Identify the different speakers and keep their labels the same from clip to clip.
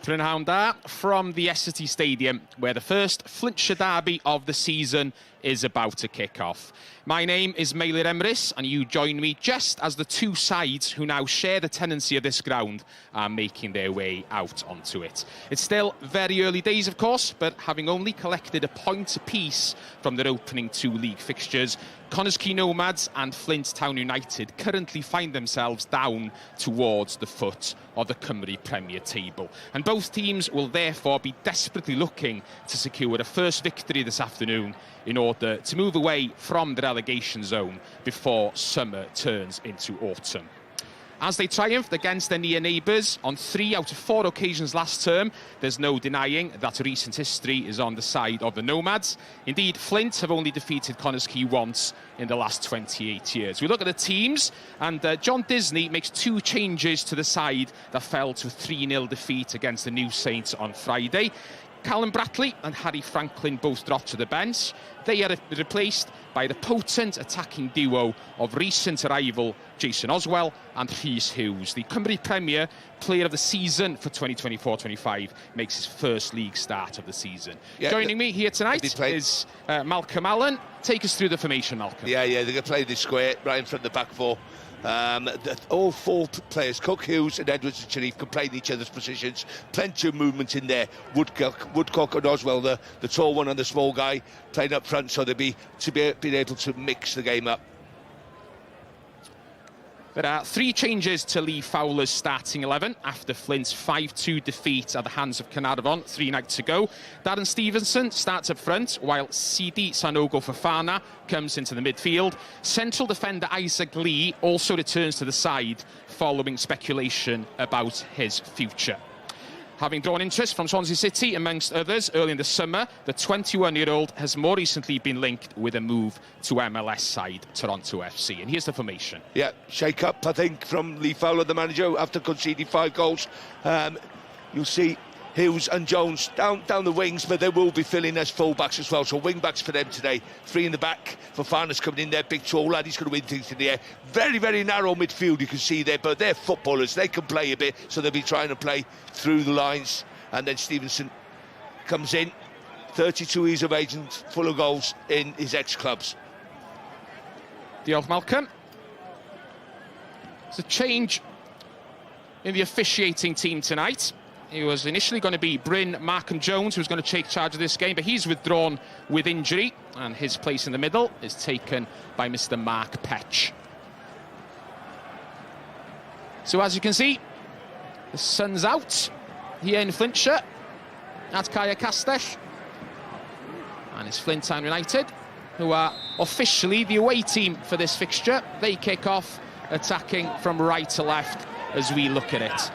Speaker 1: Prynhawn da from the Essity Stadium, where the first Flintshire derby of the season is about to kick off. My name is Meilir Emrys, and you join me just as the two sides who now share the tenancy of this ground are making their way out onto it. It's still very early days, of course, but having only collected a point apiece from their opening two league fixtures, Connah's Quay Nomads and Flint Town United currently find themselves down towards the foot of the Cymru Premier table. And both teams will therefore be desperately looking to secure a first victory this afternoon in order to move away from the relegation zone before summer turns into autumn. As they triumphed against their near neighbours on 3 out of 4 occasions last term, there's no denying that recent history is on the side of the Nomads. Indeed, Flint have only defeated Connah's Quay once in the last 28 years. We look at the teams, and John Disney makes 2 changes to the side that fell to a 3-0 defeat against the New Saints on Friday. Callum Bratley and Harry Franklin both dropped to the bench. They are replaced by the potent attacking duo of recent arrival Jason Oswell and Rhys Hughes. The Cymru Premier Player of the Season for 2024-25 makes his first league start of the season. Yeah, joining me here tonight is Malcolm Allen. Take us through the formation, Malcolm.
Speaker 2: Yeah, they're going to play this square right in front of the back four. All 4 players, Cook, Hughes and Edwards and Sharif, can play in each other's positions. Plenty of movement in there. Woodcock and Oswell, the tall one and the small guy, playing up front, so they'll be able to mix the game up.
Speaker 1: There are 3 changes to Lee Fowler's starting 11 after Flint's 5-2 defeat at the hands of Caernarfon 3 nights ago. Darren Stevenson starts up front, while Sidi Sanogo Fofana comes into the midfield. Central defender Isaac Lee also returns to the side following speculation about his future. Having drawn interest from Swansea City, amongst others, early in the summer, the 21-year-old has more recently been linked with a move to MLS side Toronto FC. And here's the formation.
Speaker 2: Yeah, shake-up, I think, from Lee Fowler, the manager, after conceding 5 goals. You'll see Hughes and Jones down the wings, but they will be filling as full-backs as well. So wing-backs for them today. 3 in the back. Fofana's coming in there, big tall lad, he's going to win things in the air. Very, very narrow midfield, you can see there, but they're footballers, they can play a bit, so they'll be trying to play through the lines. And then Stevenson comes in, 32 years of age and full of goals in his ex-clubs.
Speaker 1: Diolch, Malcolm. It's a change in the officiating team tonight. It was initially going to be Bryn Markham Jones who was going to take charge of this game, but he's withdrawn with injury, and his place in the middle is taken by Mr. Mark Petch. So as you can see, the sun's out here in Flintshire at Cae Castell, and it's Flint Town United who are officially the away team for this fixture. They kick off attacking from right to left as we look at it.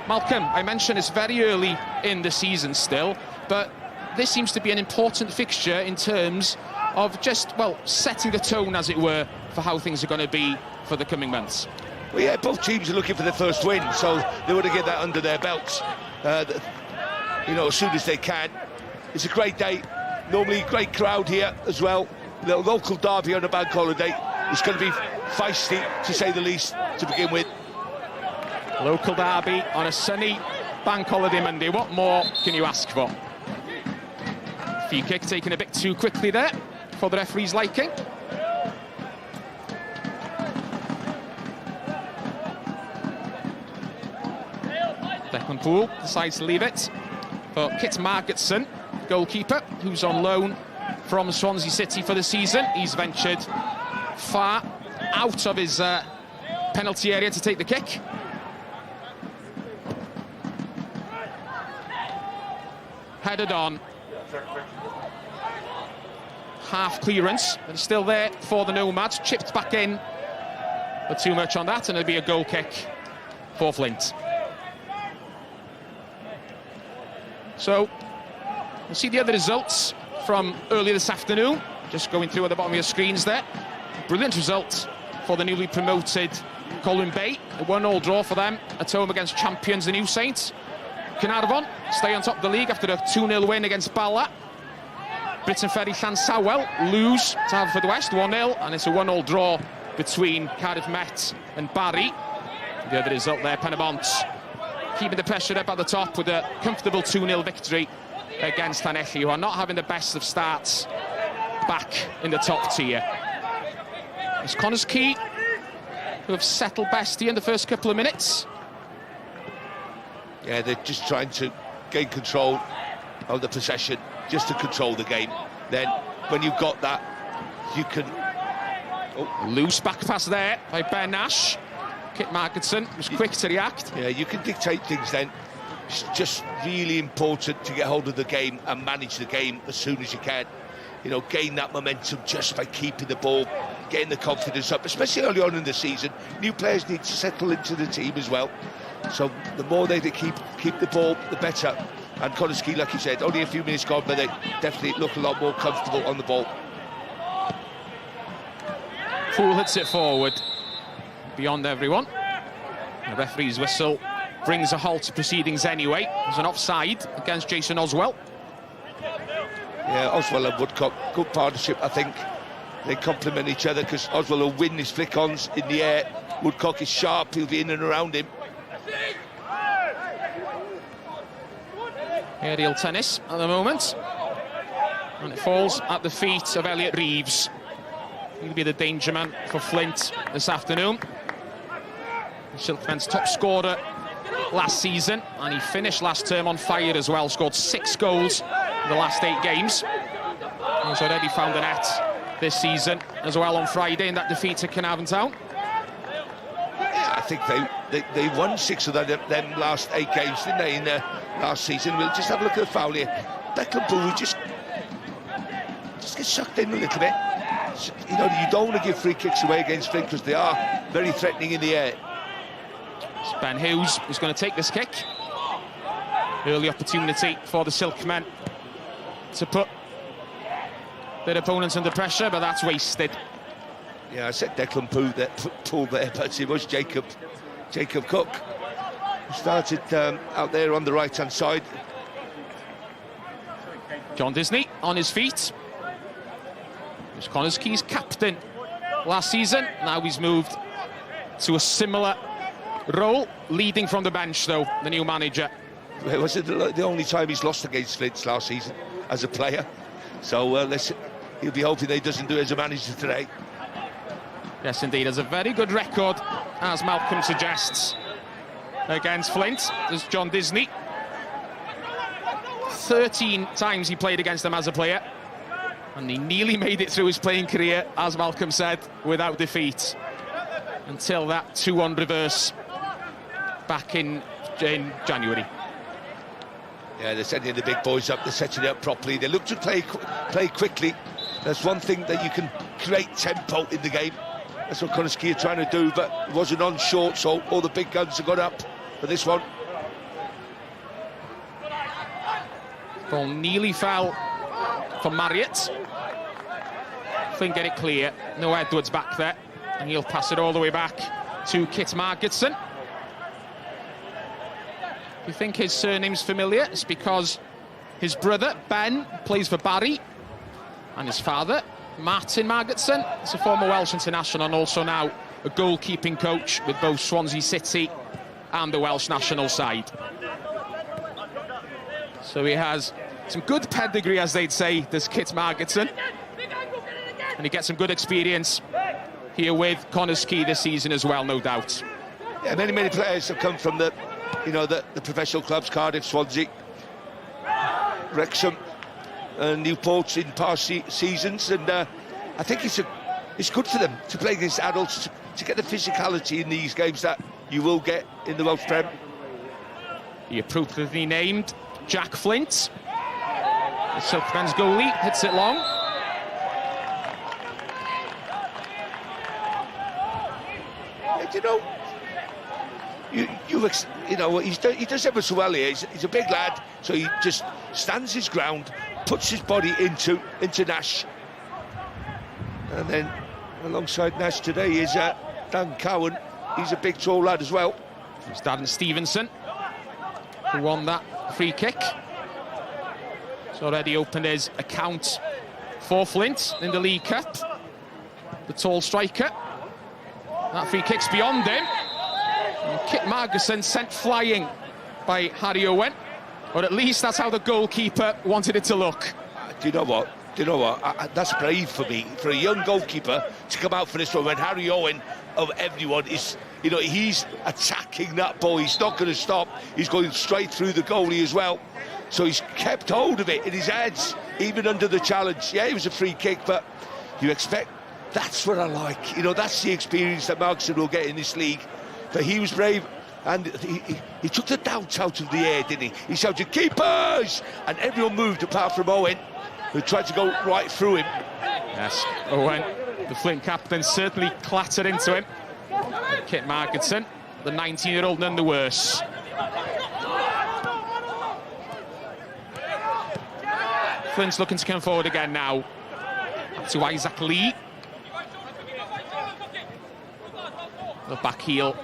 Speaker 1: Malcolm, I mentioned it's very early in the season still, but this seems to be an important fixture in terms of just, well, setting the tone, as it were, for how things are going to be for the coming months.
Speaker 2: Well, yeah, both teams are looking for their first win, so they want to get that under their belts, as soon as they can. It's a great day, normally great crowd here as well. The local derby on a bank holiday. It's going to be feisty, to say the least, to begin with.
Speaker 1: Local derby on a sunny bank holiday Monday. What more can you ask for? Free kick taken a bit too quickly there for the referee's liking. Declan Poole decides to leave it for Kit Margetson, goalkeeper, who's on loan from Swansea City for the season. He's ventured far out of his penalty area to take the kick. Headed on. Half clearance, but it's still there for the Nomads. Chipped back in, but too much on that, and it'll be a goal kick for Flint. So, we'll see the other results from earlier this afternoon. Just going through at the bottom of your screens there. Brilliant result for the newly promoted Colwyn Bay. A 1-1 draw for them at home against champions, the New Saints. Caernarfon stay on top of the league after a 2-0 win against Bala. Britain Ferry Llansawel lose to Haverfordwest 1-0, and it's a 1-1 draw between Cardiff Met and Barry. The other result there, Penabont keeping the pressure up at the top with a comfortable 2-0 victory against Llanelli, who are not having the best of starts back in the top tier. It's Connah's Quay, who have settled best here in the first couple of minutes.
Speaker 2: Yeah, they're just trying to gain control of the possession, just to control the game. Then, when you've got that, you can...
Speaker 1: Loose back pass there by Ben Nash. Kit Margetson was quick to react.
Speaker 2: Yeah, you can dictate things then. It's just really important to get hold of the game and manage the game as soon as you can. You know, gain that momentum just by keeping the ball, getting the confidence up, especially early on in the season. New players need to settle into the team as well. So the more they keep the ball, the better. And Connah's Quay, like you said, only a few minutes gone, but they definitely look a lot more comfortable on the ball.
Speaker 1: Poole hits it forward, beyond everyone. The referee's whistle brings a halt to proceedings anyway. There's an offside against Jason Oswell.
Speaker 2: Yeah, Oswell and Woodcock, good partnership, I think. They complement each other because Oswell will win his flick-ons in the air. Woodcock is sharp, he'll be in and around him.
Speaker 1: Aerial tennis at the moment. And it falls at the feet of Elliot Reeves. He'll be the danger man for Flint this afternoon. Silkmen's top scorer last season, and he finished last term on fire as well. Scored 6 goals in the last 8 games. He's already found a net this season as well on Friday in that defeat to Caernarfon Town.
Speaker 2: Yeah, I think they won 6 of them last 8 games, didn't they, in last season? We'll just have a look at the foul here. Declan Poole just gets sucked in a little bit. You know, you don't want to give free kicks away against Flint because they are very threatening in the air.
Speaker 1: It's Ben Hughes who's going to take this kick. Early opportunity for the Silkmen to put their opponents under pressure, but that's wasted.
Speaker 2: Yeah, I said Declan Poole there, but it was Jacob Cook who started out there on the right-hand side.
Speaker 1: John Disney on his feet. He was Connah's Quay's captain last season. Now he's moved to a similar role, leading from the bench, though, the new manager.
Speaker 2: It was the only time he's lost against Flint last season as a player. So he'll be hoping that he doesn't do it as a manager today.
Speaker 1: Yes, indeed. Has a very good record, as Malcolm suggests, against Flint. There's John Disney. 13 times he played against them as a player, and he nearly made it through his playing career, as Malcolm said, without defeat, until that 2-1 reverse back in January.
Speaker 2: Yeah, they're sending the big boys up, they're setting it up properly. They look to play quickly. That's one thing that you can create tempo in the game. That's what Connah's Quay are trying to do, but it wasn't on short, so all the big guns have got up for this one.
Speaker 1: Ball nearly fell for Marriott. Couldn't get it clear. No Edwards back there, and he'll pass it all the way back to Kit Margetson. If you think his surname's familiar, it's because his brother, Ben, plays for Barry, and his father, Martin Margetson, is a former Welsh international and also now a goalkeeping coach with both Swansea City and the Welsh national side. So he has some good pedigree, as they'd say, this Kit Margetson. And he gets some good experience here with Connah's Quay this season as well, no doubt.
Speaker 2: Yeah, many players have come from the professional clubs, Cardiff, Swansea, Wrexham, Newport in past seasons, and I think it's good for them to play against adults, to get the physicality in these games that you will get in the Welsh Prem.
Speaker 1: The appropriately named Jack Flint, the Silkmen's goalie, hits it long.
Speaker 2: You know, he does ever so well here. He's a big lad, so he just stands his ground, puts his body into Nash, and then alongside Nash today is Dan Cowan. He's a big tall lad as well.
Speaker 1: It's Darren Stevenson who won that free kick. He's already opened his account for Flint in the League Cup. The tall striker. That free kick's beyond him. And Kit Margetson sent flying by Harry Owen, or at least that's how the goalkeeper wanted it to look.
Speaker 2: Do you know what? That's brave for me, for a young goalkeeper to come out for this one when Harry Owen, of everyone, is, you know, he's attacking that ball. He's not going to stop. He's going straight through the goalie as well. So he's kept hold of it in his hands, even under the challenge. Yeah, it was a free kick, but you expect, that's what I like. You know, that's the experience that Markson will get in this league. But he was brave, and he took the doubt out of the air, didn't he? He shouted, "Keepers!" And everyone moved apart from Owen, who tried to go right through him.
Speaker 1: Yes, Owen, the Flint captain, certainly clattered into him. Kit Markinson, the 19-year-old, none the worse. Flint's looking to come forward again now. To Isaac Lee. The back heel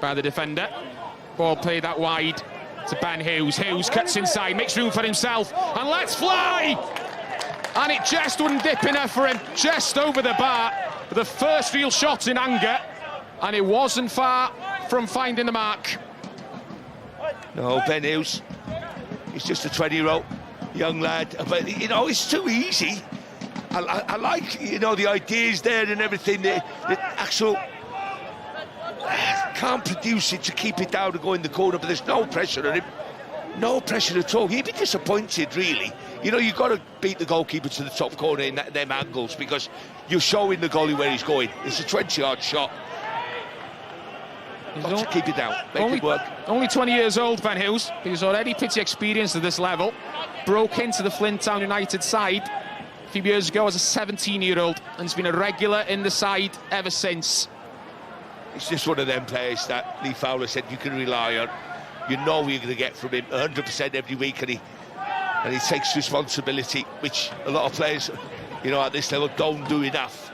Speaker 1: by the defender. Ball played that wide to Ben Hughes. Hughes cuts inside, makes room for himself, and lets fly! And it just wouldn't dip enough for him, just over the bar. The first real shot in anger, and it wasn't far from finding the mark.
Speaker 2: No, Ben Hughes, he's just a 20-year-old young lad, but, you know, it's too easy. I like, you know, the ideas there and everything, the actual... Can't produce it to keep it down and go in the corner, but there's no pressure on him. No pressure at all. He'd be disappointed, really. You know, you've got to beat the goalkeeper to the top corner in them angles, because you're showing the goalie where he's going. It's a 20-yard shot. Got to keep it down, make it work.
Speaker 1: Only 20 years old, Ben Hughes. He's already pretty experienced at this level. Broke into the Flint Town United side a few years ago as a 17-year-old, and has been a regular in the side ever since.
Speaker 2: It's just one of them players that Lee Fowler said you can rely on. You know what you're going to get from him 100% every week, and he takes responsibility, which a lot of players, you know, at this level don't do enough.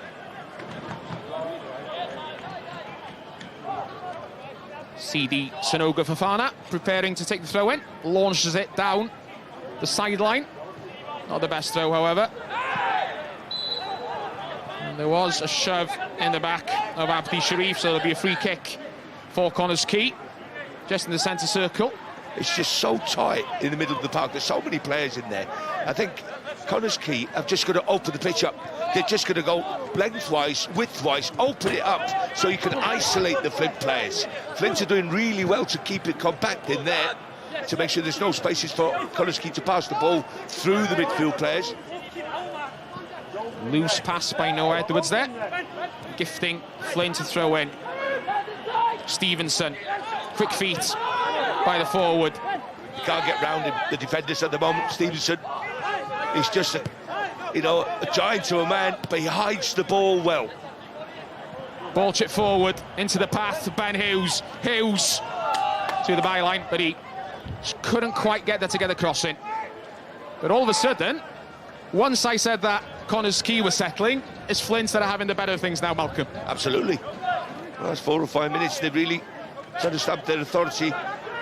Speaker 1: CD Sonoga Fofana preparing to take the throw in, launches it down the sideline. Not the best throw, however. And there was a shove in the back of Abdi Sharif, so there'll be a free kick for Connah's Quay, just in the centre circle.
Speaker 2: It's just so tight in the middle of the park. There's so many players in there. I think Connah's Quay have just got to open the pitch up. They're just going to go lengthwise, widthwise, open it up so you can isolate the Flint players. Flint are doing really well to keep it compact in there, to make sure there's no spaces for Connah's Quay to pass the ball through the midfield players.
Speaker 1: Loose pass by Noah Edwards there, gifting Flint to throw in. Stevenson, quick feet by the forward.
Speaker 2: You can't get round him, the defenders at the moment. Stevenson, he's just a giant to a man, but he hides the ball well.
Speaker 1: Ball chip forward into the path. Ben Hughes. Hughes to the byline, but he just couldn't quite get there to get the crossing. But all of a sudden, once I said that Connah's Quay was settling, it's Flint that are having the better things now, Malcolm.
Speaker 2: Absolutely. Last 4 or 5 minutes, they've really tried to stamp their authority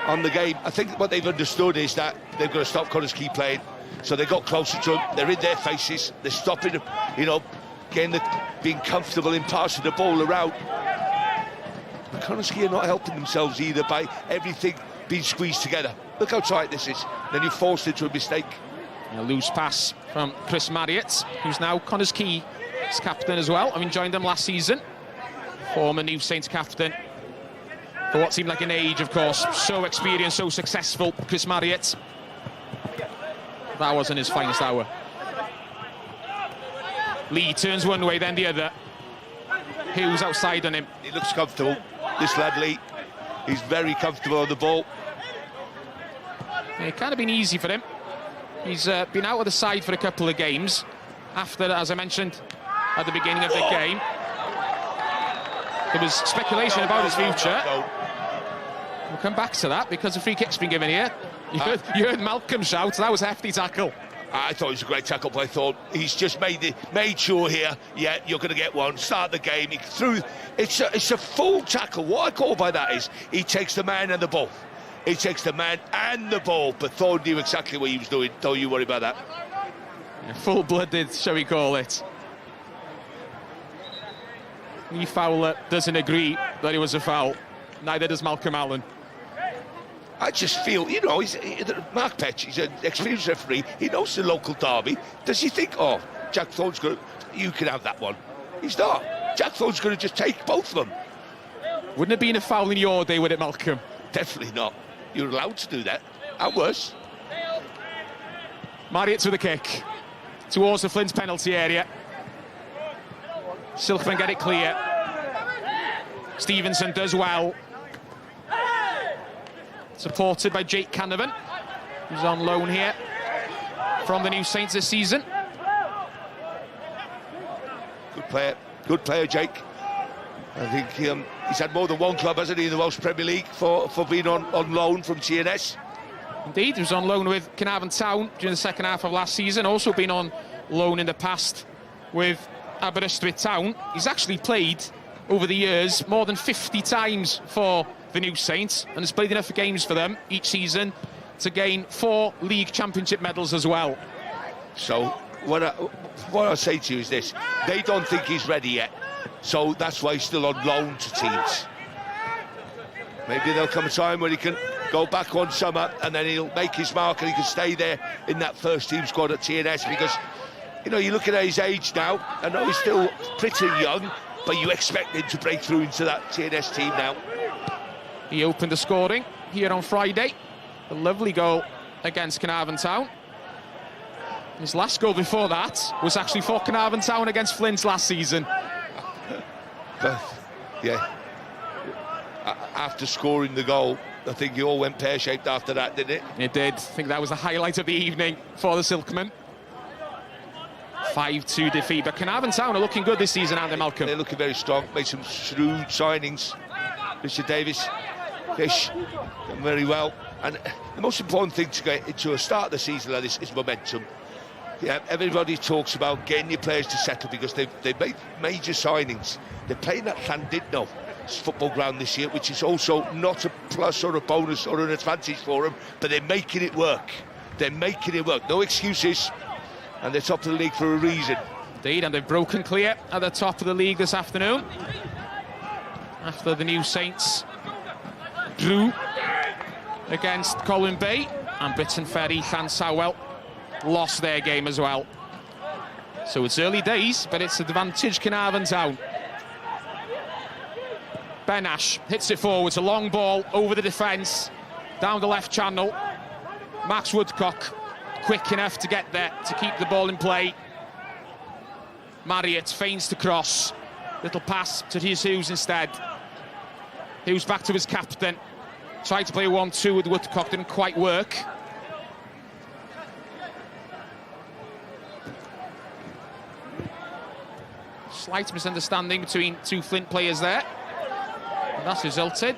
Speaker 2: on the game. I think what they've understood is that they've got to stop Connah's Quay playing. So they got closer to them, they're in their faces, they're stopping them, you know, being comfortable in passing the ball around. But Connah's Quay are not helping themselves either by everything being squeezed together. Look how tight this is. Then you're forced into a mistake.
Speaker 1: A loose pass from Chris Marriott, who's now Connah's Quay's captain as well. I mean, joined them last season. Former New Saints captain for what seemed like an age, of course. So experienced, so successful, Chris Marriott. That wasn't his finest hour. Lee turns one way, then the other. Hughes outside on him.
Speaker 2: He looks comfortable, this lad Lee. He's very comfortable on the ball.
Speaker 1: It kind of been easy for him. He's been out of the side for a couple of games after, as I mentioned at the beginning of the game, there was speculation about his future. We'll come back to that because the free kick's been given here. You heard Malcolm shout, that was a hefty tackle.
Speaker 2: I thought it was a great tackle, but I thought he's just made sure here, yeah, you're going to get one, start the game. He threw, it's a full tackle. What I call by that is he takes the man and the ball. He takes the man and the ball, but Thorne knew exactly what he was doing. Don't you worry about that.
Speaker 1: Yeah, full-blooded, shall we call it. Lee Fowler doesn't agree that it was a foul. Neither does Malcolm Allen.
Speaker 2: I just feel, you know, Mark Petch, he's an experienced referee, he knows the local derby. Does he think, oh, Jack Thorne's going to, you can have that one? He's not. Jack Thorne's going to just take both of them.
Speaker 1: Wouldn't have been a foul in your day, would it, Malcolm?
Speaker 2: Definitely not. You're allowed to do that. And worse.
Speaker 1: Marriott with a kick towards the Flint's penalty area. Silkmen get it clear. Stevenson does well. Supported by Jake Caernarfon, who's on loan here from the New Saints this season. Good player, Jake. I think he's had more than one club, hasn't he, in the Welsh Premier League for being on loan from TNS. Indeed, he was on loan with Caernarfon Town during the second half of last season. Also been on loan in the past with Aberystwyth Town. He's actually played over the years more than 50 times for the New Saints and has played enough games for them each season to gain 4 league championship medals as well.
Speaker 2: So what I'll say to you is this: they don't think he's ready yet, so that's why he's still on loan to teams. Maybe there'll come a time when he can go back one summer and then he'll make his mark and he can stay there in that first team squad at TNS, because, you know, you look at his age now, I know he's still pretty young, but you expect him to break through into that TNS team now.
Speaker 1: He opened the scoring here on Friday. A lovely goal against Caernarfon Town. His last goal before that was actually for Caernarfon Town against Flint last season.
Speaker 2: But, yeah, after scoring the goal, I think it all went pear-shaped after that, didn't it?
Speaker 1: It did. I think that was the highlight of the evening for the Silkmen. 5-2 defeat, but Caernarfon Town are looking good this season, aren't they, Malcolm?
Speaker 2: They're looking very strong, made some shrewd signings. Richard Davis, Fish, done very well. And the most important thing to get into a start of the season like this is momentum. Yeah, everybody talks about getting your players to settle because they've made major signings. They're playing at Llandudno football ground this year, which is also not a plus or a bonus or an advantage for them, but they're making it work. They're making it work. No excuses. And they're top of the league for a reason.
Speaker 1: Indeed, and they've broken clear at the top of the league this afternoon. After the New Saints drew against Colwyn Bay, and Britain Ferry Llansamwel lost their game as well. So it's early days, but it's advantage Caernarfon Town. Ben Ash hits it forwards, a long ball over the defence, down the left channel. Max Woodcock quick enough to get there to keep the ball in play. Marriott feigns to cross, little pass to Rhys Hughes instead. Hughes back to his captain, tried to play 1-2 with Woodcock, didn't quite work. Slight misunderstanding between two Flint players there. And that's resulted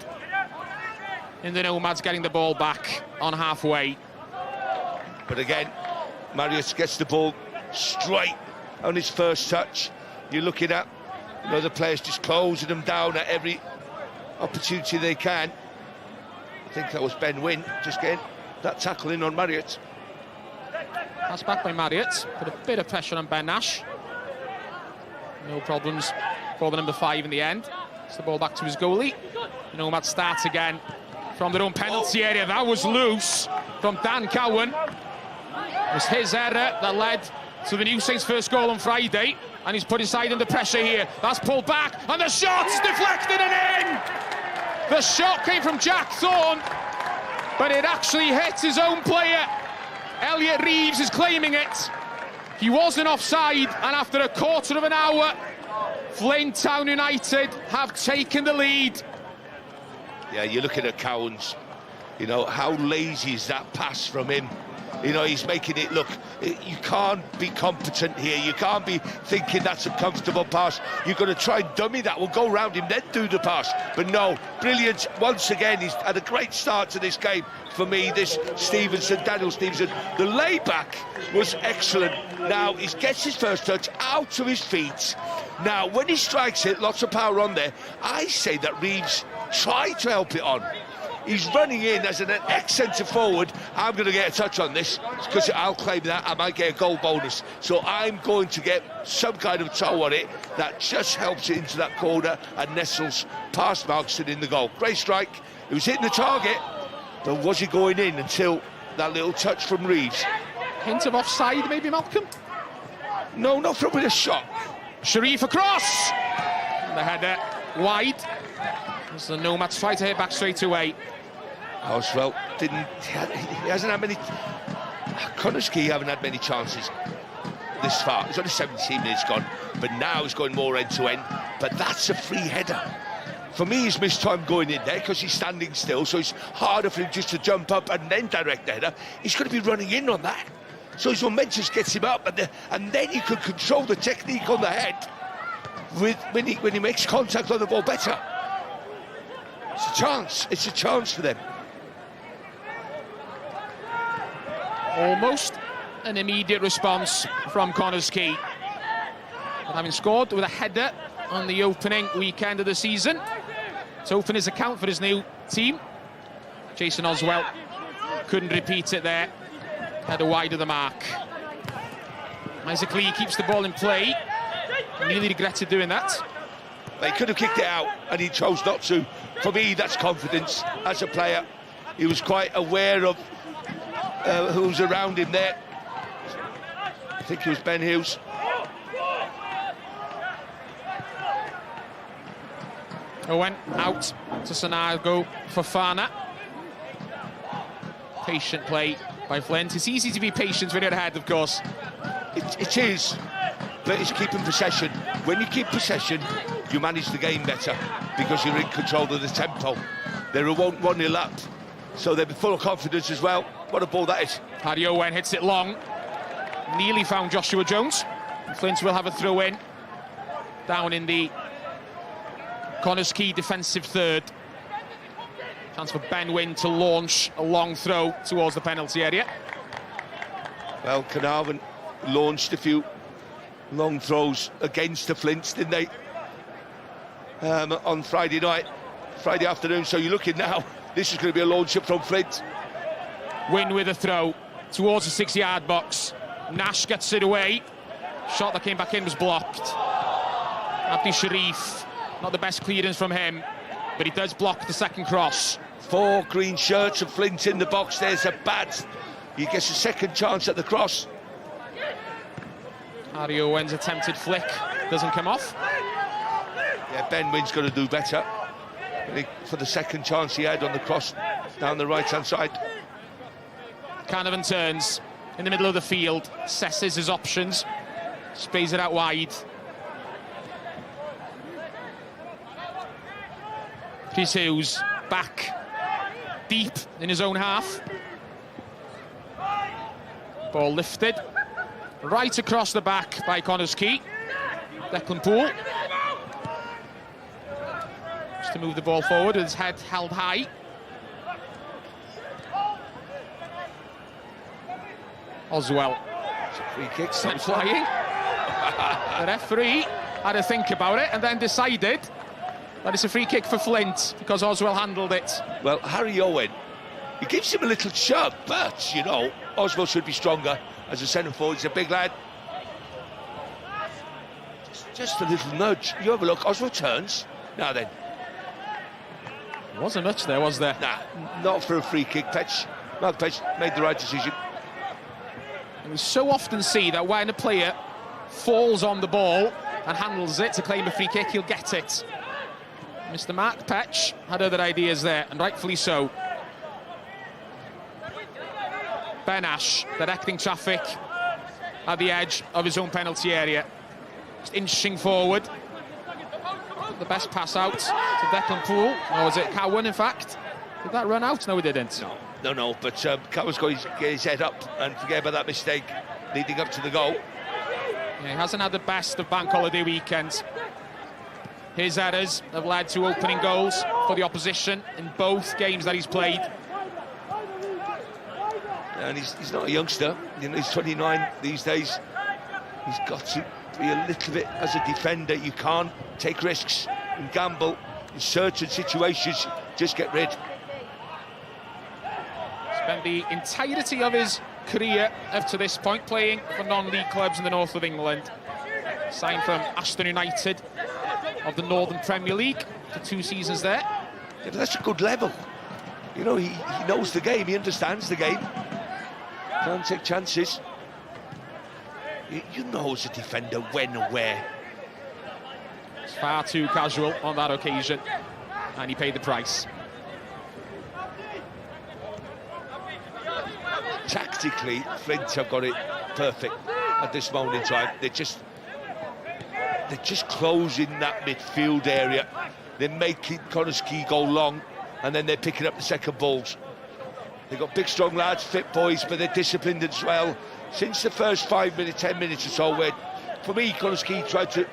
Speaker 1: in the Nomads getting the ball back on halfway.
Speaker 2: But again, Marriott gets the ball straight on his first touch. You're looking at, you know, the players just closing them down at every opportunity they can. I think that was Ben Wynn just getting that tackle in on Marriott.
Speaker 1: That's back by Marriott, put a bit of pressure on Ben Nash. No problems for the number 5 in the end. It's the ball back to his goalie. The Nomads start again from their own penalty area. That was loose from Dan Cowan. It was his error that led to the New Saints' first goal on Friday, and he's put his side under pressure here. That's pulled back, and the shot's deflected and in! The shot came from Jack Thorne, but it actually hit his own player. Elliot Reeves is claiming it. He wasn't offside, and after a quarter of an hour, Flint Town United have taken the lead.
Speaker 2: Yeah, you're looking at Cowans. You know, how lazy is that pass from him? You know, he's making it look, you can't be competent here. You can't be thinking that's a comfortable pass. You've got to try and dummy that. We'll go round him, then do the pass. But no, brilliant. Once again, he's had a great start to this game for me, this Daniel Stevenson. The layback was excellent. Now, he gets his first touch out of his feet. Now, when he strikes it, lots of power on there. I say that Reeves tried to help it on. He's running in as an ex-centre forward. I'm going to get a touch on this because I'll claim that I might get a goal bonus. So I'm going to get some kind of toe on it that just helps it into that corner and nestles past Markston in the goal. Great strike. It was hitting the target, But was he going in until that little touch from Reeves?
Speaker 1: Hint of offside, maybe, Malcolm?
Speaker 2: No, not from with a shot.
Speaker 1: Sharif across! The header wide. As the Nomads try to hit back straight away.
Speaker 2: Oswell he hasn't had many. Connah's haven't had many chances this far. It's only 17 minutes gone, but now he's going more end to end. But that's a free header. For me, he's missed time going in there because he's standing still, so it's harder for him just to jump up and then direct the header. He's going to be running in on that. So his momentum gets him up, and then he could control the technique on the head when he makes contact on the ball better. It's a chance. It's a chance for them.
Speaker 1: Almost an immediate response from Connah's Quay. But having scored with a header on the opening weekend of the season to open his account for his new team, Jason Oswell couldn't repeat it there. Header wide of the mark. Isaac Lee keeps the ball in play. Nearly regretted doing that.
Speaker 2: They could have kicked it out, and he chose not to. For me, that's confidence as a player. He was quite aware of who's around him there. I think it was Ben Hughes.
Speaker 1: Owen out to Sgorio for Fana. Patient play by Flint. It's easy to be patient when you're ahead, of course.
Speaker 2: It is, but it's keeping possession. When you keep possession, you manage the game better because you're in control of the tempo. They're 1-0 up, so they're full of confidence as well. What a ball that is.
Speaker 1: Harry Owen hits it long. Nearly found Joshua Jones. Flint will have a throw in. Down in the Connah's Quay defensive third. Chance for Ben Wynn to launch a long throw towards the penalty area.
Speaker 2: Well, Caernarfon launched a few long throws against the Flints, didn't they? On Friday afternoon. So you're looking now, this is going to be a launch up from Flint.
Speaker 1: Wynn with a throw towards the 6-yard box. Nash gets it away. Shot that came back in was blocked. Abdi Sharif, not the best clearance from him, but he does block the second cross.
Speaker 2: 4 green shirts of Flint in the box. There's a bat. He gets a second chance at the cross. Harry
Speaker 1: Owen's attempted flick doesn't come off.
Speaker 2: Yeah, Ben Wynn's going to do better. I think for the second chance he had on the cross down the right-hand side.
Speaker 1: Caernarfon turns in the middle of the field, assesses his options, sprays it out wide. Rhys Hughes back deep in his own half. Ball lifted right across the back by Connah's Quay. Declan Poole just to move the ball forward with his head held high. Oswell.
Speaker 2: It's a free kick.
Speaker 1: Sent flying. The referee had to think about it and then decided that it's a free kick for Flint because Oswell handled it.
Speaker 2: Well, Harry Owen, he gives him a little shove, but, you know, Oswell should be stronger as a centre forward. He's a big lad. Just a little nudge. You have a look. Oswell turns. Now then.
Speaker 1: Wasn't much there, was there?
Speaker 2: Nah, not for a free kick. Mark Petch made the right decision.
Speaker 1: And we so often see that when a player falls on the ball and handles it to claim a free kick, he'll get it. Mr. Mark Petch had other ideas there, and rightfully so. Ben Ash directing traffic at the edge of his own penalty area. Just inching forward. The best pass out to Declan Poole. Or was it Cowan, in fact? Did that run out? No, it didn't.
Speaker 2: No, but Cowan's got to get his head up and forget about that mistake leading up to the goal.
Speaker 1: Yeah, he hasn't had the best of bank holiday weekends. His errors have led to opening goals for the opposition in both games that he's played.
Speaker 2: And he's not a youngster, you know, he's 29 these days. He's got to be a little bit, as a defender, you can't take risks and gamble in certain situations, just get rid.
Speaker 1: Spent the entirety of his career up to this point playing for non-league clubs in the north of England. Signed from Aston United of the Northern Premier League for 2 seasons there.
Speaker 2: Yeah, but that's a good level. You know, he knows the game, he understands the game. Can't take chances. You know as a defender when and where.
Speaker 1: It's far too casual on that occasion, and he paid the price.
Speaker 2: Tactically, Flint have got it perfect at this moment in time. They're just closing that midfield area. They're making Quay go long, and then they're picking up the second balls. They've got big, strong lads, fit boys, but they're disciplined as well. Since the first 5 minutes, 10 minutes or so, where, for me, Quay tried to...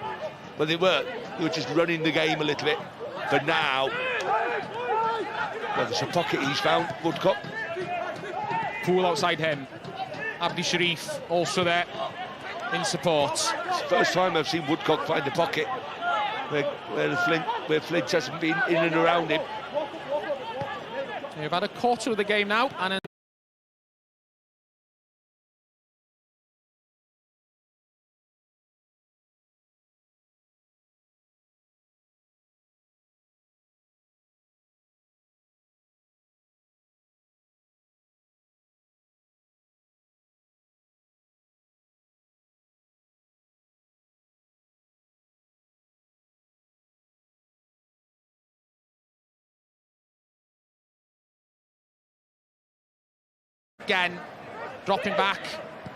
Speaker 2: Well, they were just running the game a little bit. But now... Well, there's a pocket he's found, Woodcock.
Speaker 1: Pool outside him. Abdi Sharif also there in support.
Speaker 2: It's the first time I've seen Woodcock find a pocket where Flint hasn't been in and around him.
Speaker 1: We've had a quarter of the game now, and again, dropping back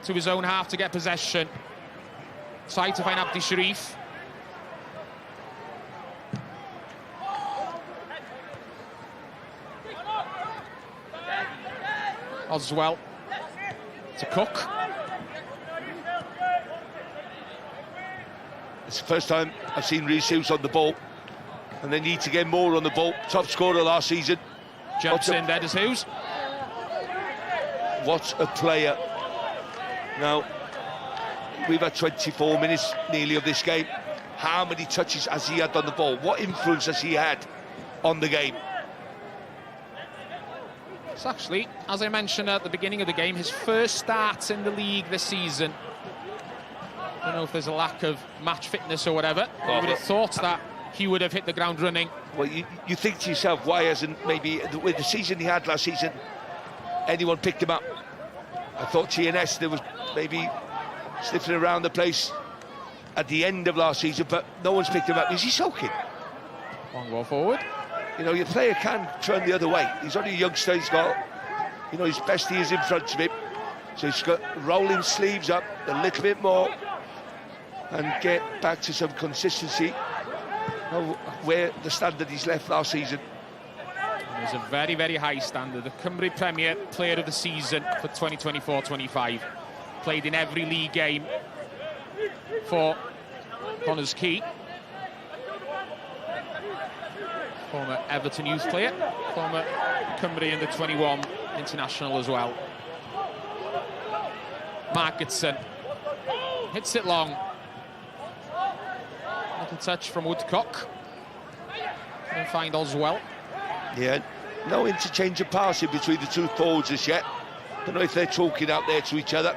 Speaker 1: to his own half to get possession. Try to find Abdi Sharif. Oswell to Cook.
Speaker 2: It's the first time I've seen Rhys Hughes on the ball, and they need to get more on the ball. Top scorer last season.
Speaker 1: Jumps in there, does Hughes.
Speaker 2: What a player. Now, we've had 24 minutes nearly of this game. How many touches has he had on the ball? What influence has he had on the game?
Speaker 1: It's actually, as I mentioned at the beginning of the game, his first start in the league this season. I don't know if there's a lack of match fitness or whatever. I would have thought that he would have hit the ground running.
Speaker 2: Well, you think to yourself, why hasn't maybe, with the season he had last season, anyone picked him up? I thought TNS, there was maybe sniffing around the place at the end of last season, but no one's picked him up. Is he soaking?
Speaker 1: Long ball forward.
Speaker 2: You know, your player can turn the other way. He's only a youngster, he's got, you know, his best years in front of him. So he's got to roll his sleeves up a little bit more and get back to some consistency where the standard he's left last season.
Speaker 1: There's a very, very high standard. The Cymru Premier Player of the Season for 2024-25. Played in every league game for Quay. Former Everton youth player, former Cymru under 21 international as well. Margetson hits it long. Little touch from Woodcock. And find Oswell.
Speaker 2: Yeah, no interchange of passing between the two forwards as yet. Don't know if they're talking out there to each other.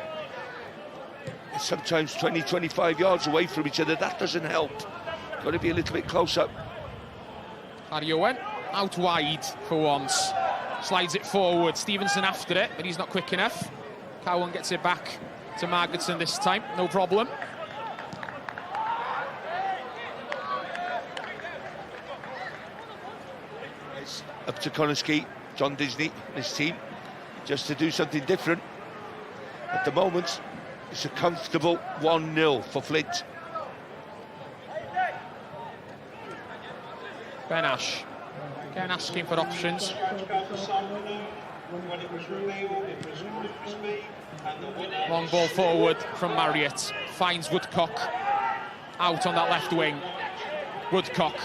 Speaker 2: Sometimes 20, 25 yards away from each other, that doesn't help. Got to be a little bit closer.
Speaker 1: Ariowen out wide for once. Slides it forward. Stevenson after it, but he's not quick enough. Cowan gets it back to Margetson this time, no problem.
Speaker 2: It's up to Connah, John Disney and his team, just to do something different. At the moment, it's a comfortable 1-0 for Flint.
Speaker 1: Ben Ash. Again asking for options. Long ball forward from Marriott. Finds Woodcock. Out on that left wing. Woodcock.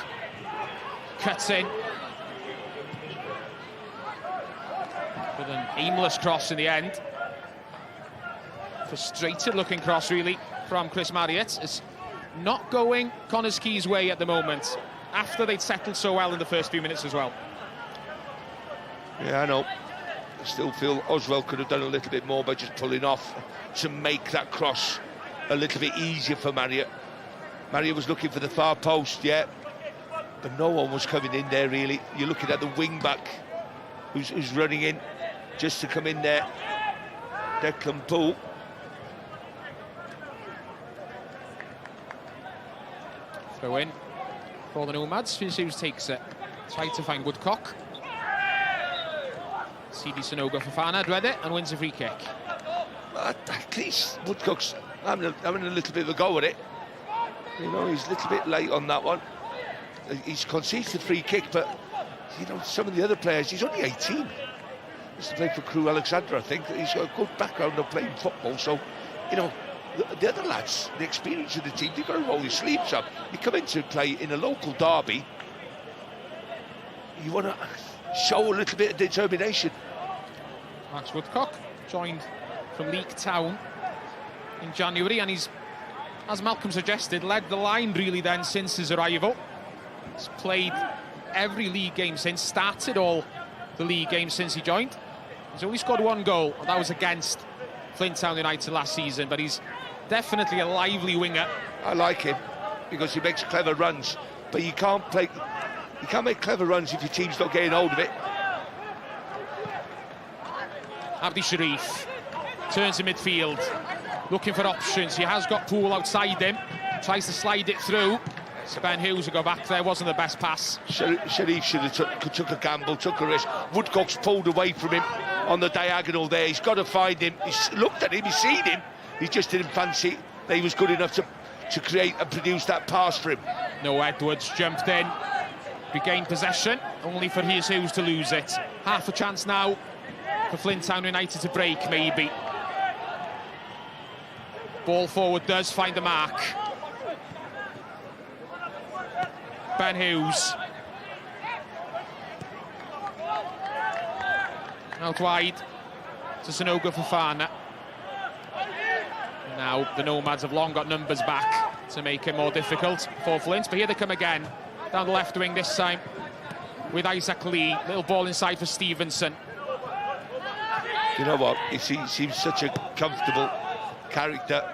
Speaker 1: Cuts in. With an aimless cross in the end. Frustrated looking cross really from Chris Marriott. It's not going Connah's way at the moment, after they'd settled so well in the first few minutes as well.
Speaker 2: Yeah, I know. I still feel Oswell could have done a little bit more by just pulling off to make that cross a little bit easier for Marriott. Marriott was looking for the far post, yeah, but no one was coming in there really. You're looking at the wing back who's running in just to come in there. Declan Poole.
Speaker 1: Throw in for the Nomads. Rhys Hughes takes it. Tries to find Woodcock. CD Sanogo Fofana read it and wins a free kick.
Speaker 2: At least Woodcock's having a little bit of a go at it. You know, he's a little bit late on that one. He's conceded the free kick, but you know, some of the other players, he's only 18. He used to play for Crewe Alexandra, I think. He's got a good background of playing football, so, you know, the other lads, the experience of the team, they've got to roll your sleeves up. You come in to play in a local derby, you want to show a little bit of determination.
Speaker 1: Max Woodcock joined from Leek Town in January, and he's, as Malcolm suggested, led the line really then since his arrival. He's played every league game since, started all the league games since he joined. He's only scored one goal, and that was against Flint Town United last season, but he's definitely a lively winger.
Speaker 2: I like him because he makes clever runs, but you can't make clever runs if your team's not getting hold of it.
Speaker 1: Abdi Sharif turns to midfield, looking for options. He has got Poole outside him, tries to slide it through. Ben Hughes will go back there, wasn't the best pass.
Speaker 2: Sharif should have took a gamble, took a risk. Woodcock's pulled away from him on the diagonal there. He's got to find him. He's looked at him, he's seen him. He just didn't fancy that he was good enough to create and produce that pass for him.
Speaker 1: No, Edwards jumped in, regained possession, only for Rhys Hughes to lose it. Half a chance now for Flint Town United to break, maybe. Ball forward does find the mark. Ben Hughes. Out wide to Sanogo Fofana. Now the Nomads have long got numbers back to make it more difficult for Flint, but here they come again, down the left wing this time with Isaac Lee. Little ball inside for Stevenson.
Speaker 2: You know what, he seems such a comfortable character,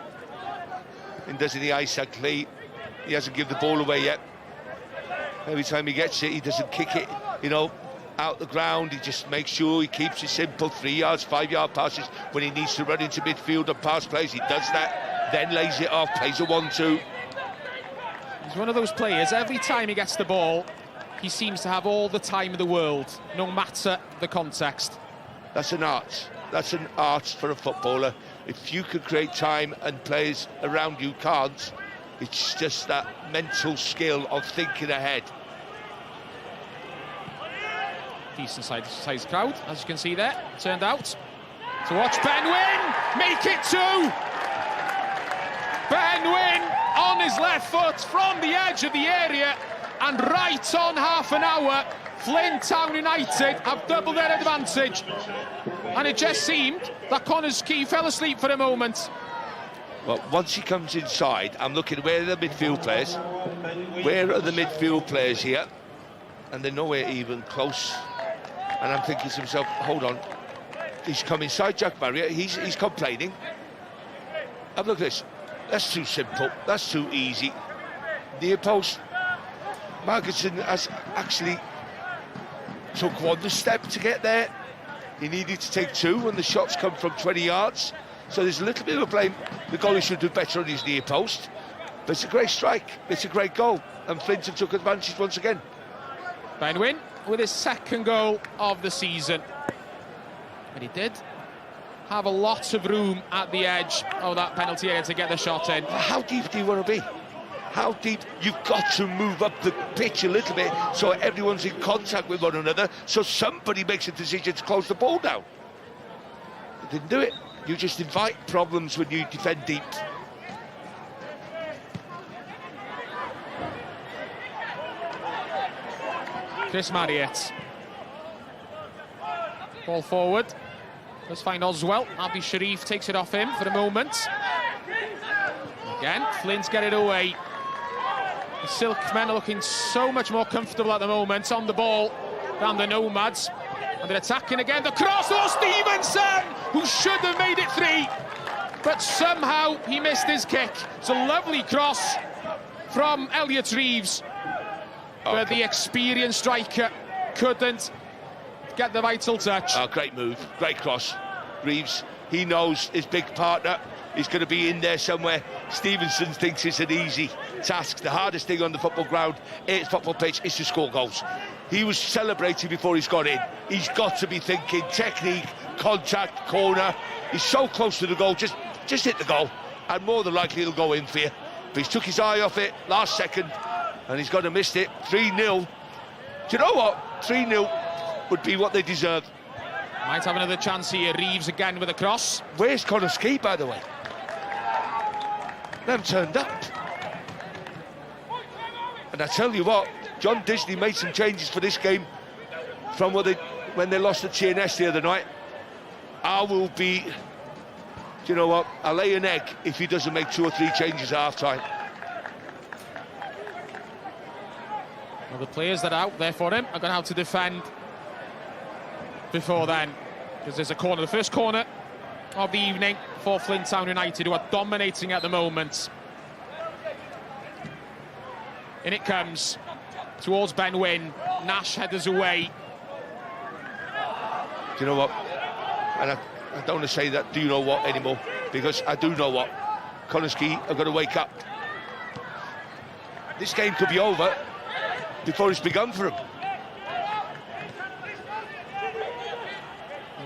Speaker 2: and doesn't he, Isaac Lee? He hasn't given the ball away yet. Every time he gets it, he doesn't kick it, you know, out the ground. He just makes sure he keeps it simple. 3 yards, 5 yard passes. When he needs to run into midfield and pass plays, he does that, then lays it off, plays a 1-2.
Speaker 1: He's one of those players, every time he gets the ball, he seems to have all the time in the world, no matter the context.
Speaker 2: That's an art. That's an art for a footballer. If you could create time and players around you can't, it's just that mental skill of thinking ahead.
Speaker 1: Decent size crowd, as you can see there. Turned out to watch Ben Wynn make it 2. Ben Wynn on his left foot from the edge of the area, and right on half an hour, Flint Town United have doubled their advantage. And it just seemed that Connah's Quay fell asleep for a moment.
Speaker 2: Well, once he comes inside, I'm looking, where are the midfield players? Where are the midfield players here? And they're nowhere even close. And I'm thinking to myself, hold on. He's come inside Jack Barrier, he's complaining. And look at this. That's too simple, that's too easy. Near post. Marginson has actually took one step to get there. He needed to take 2 and the shots come from 20 yards. So there's a little bit of a blame. The goalie should do better on his near post. But it's a great strike, it's a great goal. And Flint took advantage once again.
Speaker 1: Ben Wynn with his second goal of the season. And he did have a lot of room at the edge of that penalty area to get the shot in.
Speaker 2: How deep do you want to be? How deep? You've got to move up the pitch a little bit so everyone's in contact with one another, so somebody makes a decision to close the ball down. They didn't do it. You just invite problems when you defend deep.
Speaker 1: Chris Marriott. Ball forward. Let's find Oswell. Abdi Sharif takes it off him for a moment. Again, Flint get it away. The Silkmen are looking so much more comfortable at the moment on the ball than the Nomads. And they're attacking again. The cross, Stevenson, who should have made it 3. But somehow he missed his kick. It's a lovely cross from Elliot Reeves. But the experienced striker couldn't get the vital touch.
Speaker 2: Oh, great move, great cross. Reeves, he knows his big partner is going to be in there somewhere. Stevenson thinks it's an easy task. The hardest thing on the football ground, football pitch, is to score goals. He was celebrating before he's got in. He's got to be thinking technique, contact, corner. He's so close to the goal, just hit the goal, and more than likely he'll go in for you. But he took his eye off it last second, and he's got to miss it. 3-0. Do you know what? 3-0 would be what they deserve.
Speaker 1: Might have another chance here. Reeves again with a cross.
Speaker 2: Where's Connah's key, by the way? They haven't turned up. And I tell you what, John Disney made some changes for this game from when they lost to TNS the other night. I will be, do you know what, I'll lay an egg if he doesn't make 2 or 3 changes at half-time.
Speaker 1: Well, the players that are out there for him are going to have to defend before then, because there's a corner, the first corner of the evening for Flint Town United, who are dominating at the moment. In it comes towards Ben Wynn. Nash headers away.
Speaker 2: Do you know what? And I don't want to say that, do you know what, anymore, because I do know what. Connah's Quay are going to wake up. This game could be over before it's begun for them.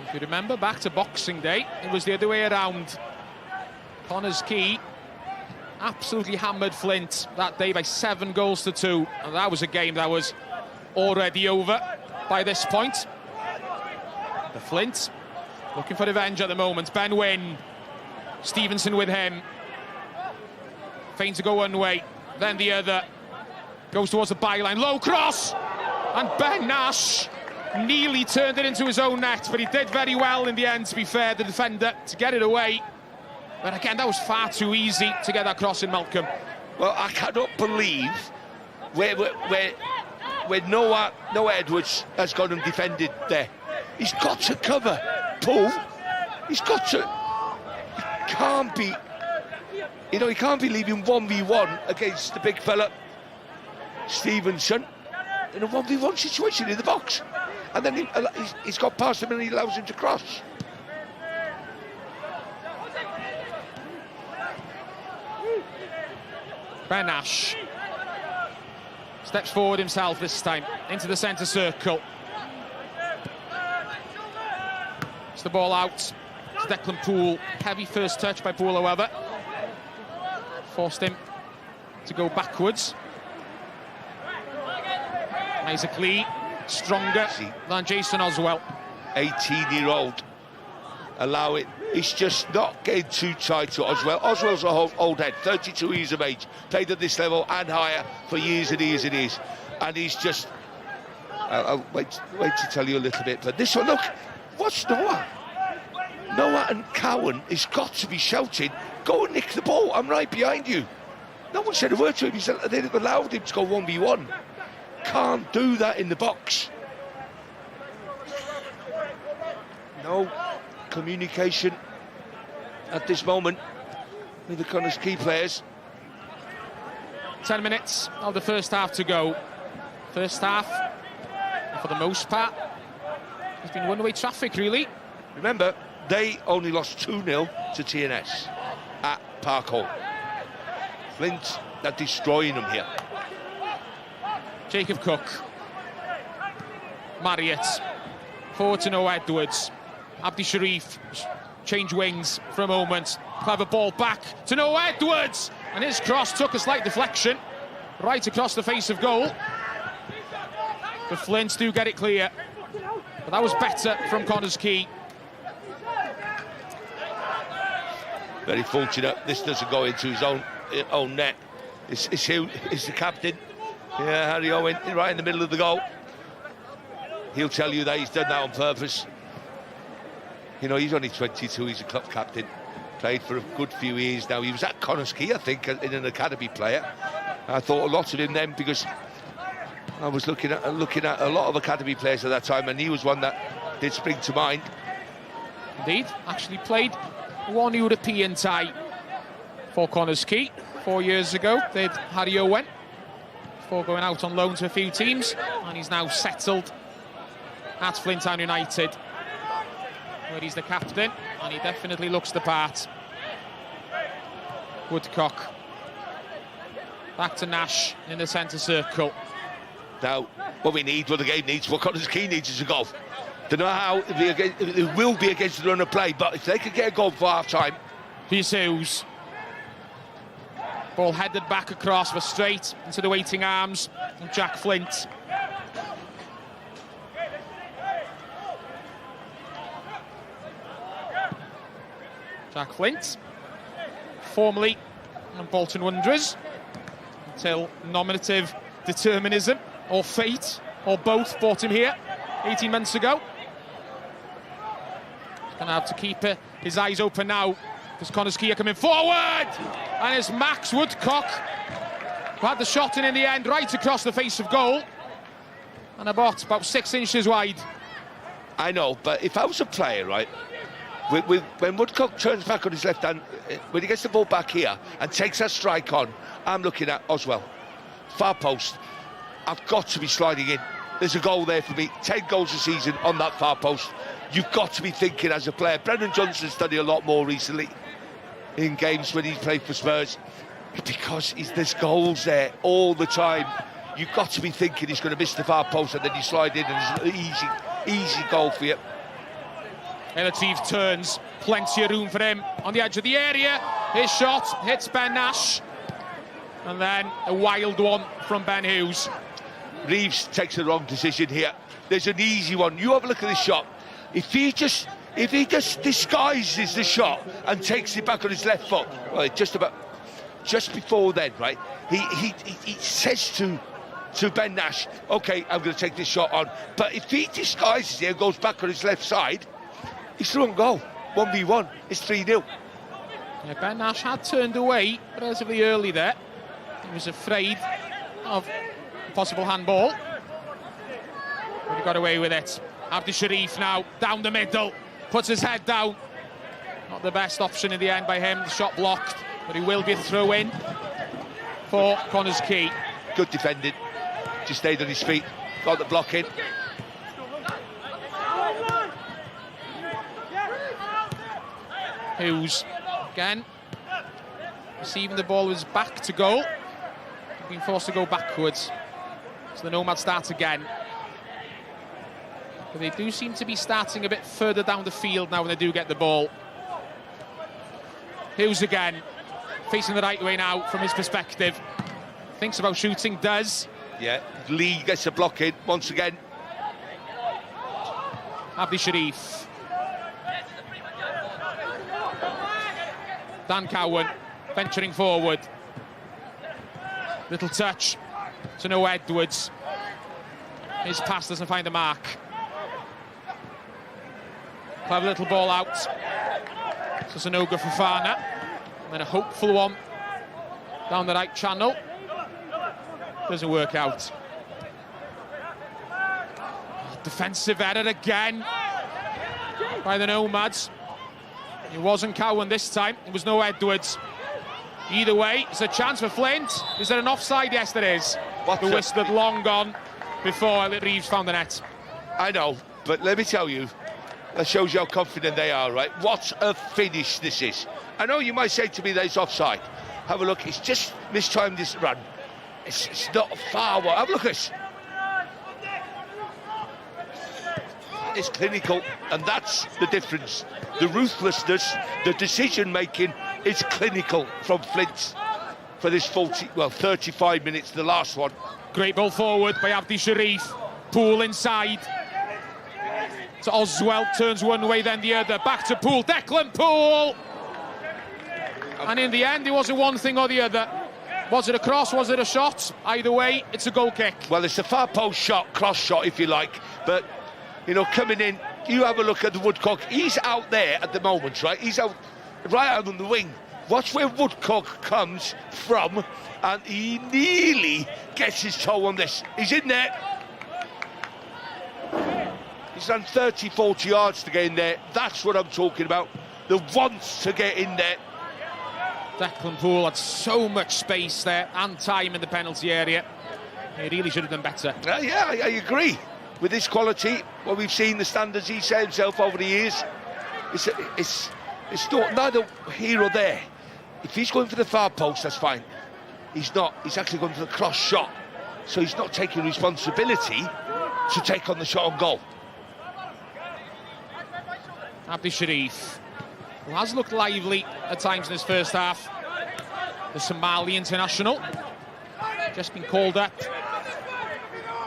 Speaker 1: If you remember back to Boxing Day, it was the other way around. Connah's Quay absolutely hammered Flint that day by 7 goals to 2, and that was a game that was already over by this point. The Flint looking for revenge at the moment. Ben Wynn, Stevenson with him. Feign to go one way, then the other. Goes towards the byline, low cross, and Ben Nash nearly turned it into his own net, but he did very well in the end, to be fair, the defender, to get it away. But again, that was far too easy to get that cross in, Malcolm.
Speaker 2: Well, I cannot believe where Noah Edwards has gone and defended there. He's got to cover Paul. He's got to. He can't be. You know, he can't be leaving 1v1 against the big fella Stevenson in a 1v1 situation in the box. And then he's got past him and he allows him to cross.
Speaker 1: Ben Nash steps forward himself this time into the centre circle. It's the ball out. It's Declan Poole. Heavy first touch by Poole, however. Forced him to go backwards. Isaac Lee, stronger than Jason Oswell.
Speaker 2: 18-year-old. Allow it. He's just not getting too tight to Oswell. Oswell's a old head, 32 years of age, played at this level and higher for years and years and years. And he's just... I'll wait to tell you a little bit. But this one, look, what's Noah? Noah and Cowan has got to be shouting, go and nick the ball, I'm right behind you. No one said a word to him. He said they've allowed him to go 1v1. Can't do that in the box. No communication at this moment with the Connah's Quay players.
Speaker 1: 10 minutes of the first half to go. First half, for the most part, has been one-way traffic, really.
Speaker 2: Remember, they only lost 2-0 to TNS at Park Hall. Flint are destroying them here.
Speaker 1: Jacob Cook, Marriott, forward to Noah Edwards. Abdi Sharif, change wings for a moment. Clever ball back to Noah Edwards, and his cross took a slight deflection right across the face of goal. The Flints do get it clear, but that was better from Connah's Quay.
Speaker 2: Very fortunate this doesn't go into his own net. It's the captain. Yeah, Harry Owen, right in the middle of the goal. He'll tell you that he's done that on purpose. You know, he's only 22, he's a club captain. Played for a good few years now. He was at Connah's Quay, I think, in an academy player. I thought a lot of him then because I was looking at a lot of academy players at that time, and he was one that did spring to mind.
Speaker 1: Indeed, actually played one European tie for Connah's Quay 4 years ago. Did Harry Owen before going out on loan to a few teams, and he's now settled at Flint Town United, where he's the captain, and he definitely looks the part. Woodcock. Back to Nash in the centre circle.
Speaker 2: Now, what we need, what the game needs, what Connah's Quay needs is a goal. Don't know how it will be against the run of play, but if they could get a goal for half-time.
Speaker 1: Rhys Hughes. Ball headed back across for straight into the waiting arms of Jack Flint. Jack Flint, formerly on Bolton Wanderers, until nominative determinism or fate or both brought him here 18 months ago. He's going to have to keep his eyes open now, because Connah's Quay are coming forward, and it's Max Woodcock who had the shot in the end, right across the face of goal, and about 6 inches wide.
Speaker 2: I know, but if I was a player, right, when Woodcock turns back on his left hand, when he gets the ball back here and takes that strike on, I'm looking at Oswell, far post. I've got to be sliding in. There's a goal there for me. 10 goals a season on that far post. You've got to be thinking as a player. Brendan Johnson's done it a lot more recently in games when he's played for Spurs, because there's goals there all the time. You've got to be thinking he's going to miss the far post, and then you slide in and it's an easy goal for you.
Speaker 1: Essity turns, plenty of room for him on the edge of the area. His shot hits Ben Nash, and then a wild one from Ben Hughes.
Speaker 2: Reeves takes the wrong decision here. There's an easy one. You have a look at this shot. If he just disguises the shot and takes it back on his left foot, well, just before then, right? He says to Ben Nash, "Okay, I'm going to take this shot on." But if he disguises it and goes back on his left side, it's the wrong goal. 1v1. It's 3-0.
Speaker 1: Yeah, Ben Nash had turned away relatively early there. He was afraid of a possible handball, but he got away with it. Abdi Sharif now down the middle, puts his head down. Not the best option in the end by him. The shot blocked, but he will be a throw in for Connah's Quay.
Speaker 2: Good defending. Just stayed on his feet. Got the block in.
Speaker 1: Hughes again receiving the ball with his back to goal, being forced to go backwards, so the Nomads start again. But they do seem to be starting a bit further down the field now when they do get the ball. Hughes again, facing the right way now from his perspective. Thinks about shooting, does.
Speaker 2: Yeah, Lee gets a block in once again.
Speaker 1: Abdi Sharif. Dan Cowan venturing forward. Little touch to Noah Edwards. His pass doesn't find the mark. Clever little ball out. So Sanoga Fofana. And then a hopeful one down the right channel. Doesn't work out. Defensive error again by the Nomads. It wasn't Cowan this time, it was no Edwards. Either way, it's a chance for Flint. Is there an offside? Yes, there is. The whistle had long gone before Reeves found the net.
Speaker 2: I know, but let me tell you, that shows you how confident they are, right? What a finish this is. I know you might say to me that it's offside. Have a look, it's just mistimed this run. It's not far. Have a look at this. It's clinical, and that's the difference. The ruthlessness, the decision-making is clinical from Flint for this 35 minutes, the last one.
Speaker 1: Great ball forward by Abdi Sharif. Poole inside. So Oswell turns one way, then the other. Back to Poole. Declan Poole! And in the end, it wasn't one thing or the other. Was it a cross? Was it a shot? Either way, it's a goal kick.
Speaker 2: Well, it's a far post shot, cross shot, if you like. But, you know, coming in, you have a look at the Woodcock. He's out there at the moment, right? He's out right out on the wing. Watch where Woodcock comes from, and he nearly gets his toe on this. He's in there. He's done 30, 40 yards to get in there. That's what I'm talking about. The wants to get in there.
Speaker 1: Declan Poole had so much space there and time in the penalty area. He really should have done better.
Speaker 2: Yeah, I agree. with his quality, what we've seen, the standards he set himself over the years, it's not neither here or there. If he's going for the far post, that's fine. He's not. He's actually going for the cross shot, so he's not taking responsibility to take on the shot on goal.
Speaker 1: Abdi Sharif, who has looked lively at times in his first half. The Somali international, just been called up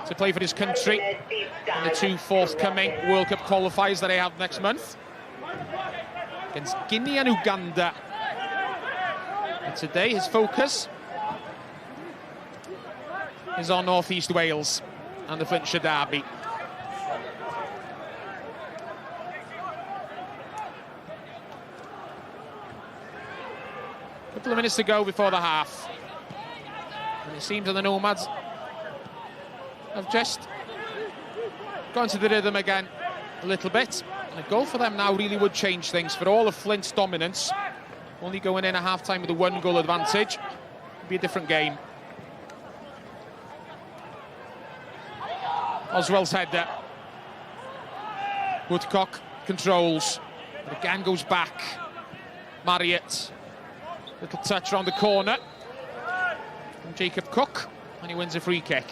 Speaker 1: to play for his country in the 2 forthcoming World Cup qualifiers that they have next month against Guinea and Uganda. And today his focus is on North East Wales and the Flintshire derby. A couple of minutes to go before the half, and it seems that the Nomads have just gone to the rhythm again a little bit. And a goal for them now really would change things. For all of Flint's dominance, only going in at half-time with a 1-goal advantage, it'd be a different game. Oswell's header. Woodcock controls, but again goes back. Marriott, little touch around the corner from Jacob Cook, and he wins a free kick.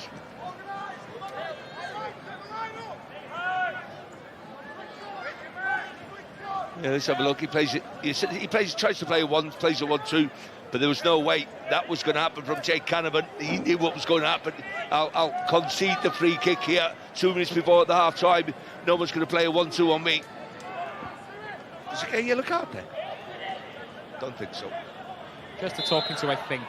Speaker 2: Yeah, let's have a look. He tries to play a 1-2, but there was no way that was going to happen from Jake Caernarfon. He knew what was going to happen. I'll concede the free kick here 2 minutes before the half time. No one's going to play a 1-2 on me. Is it a yellow card there? Don't think so.
Speaker 1: Just a talking to, I think.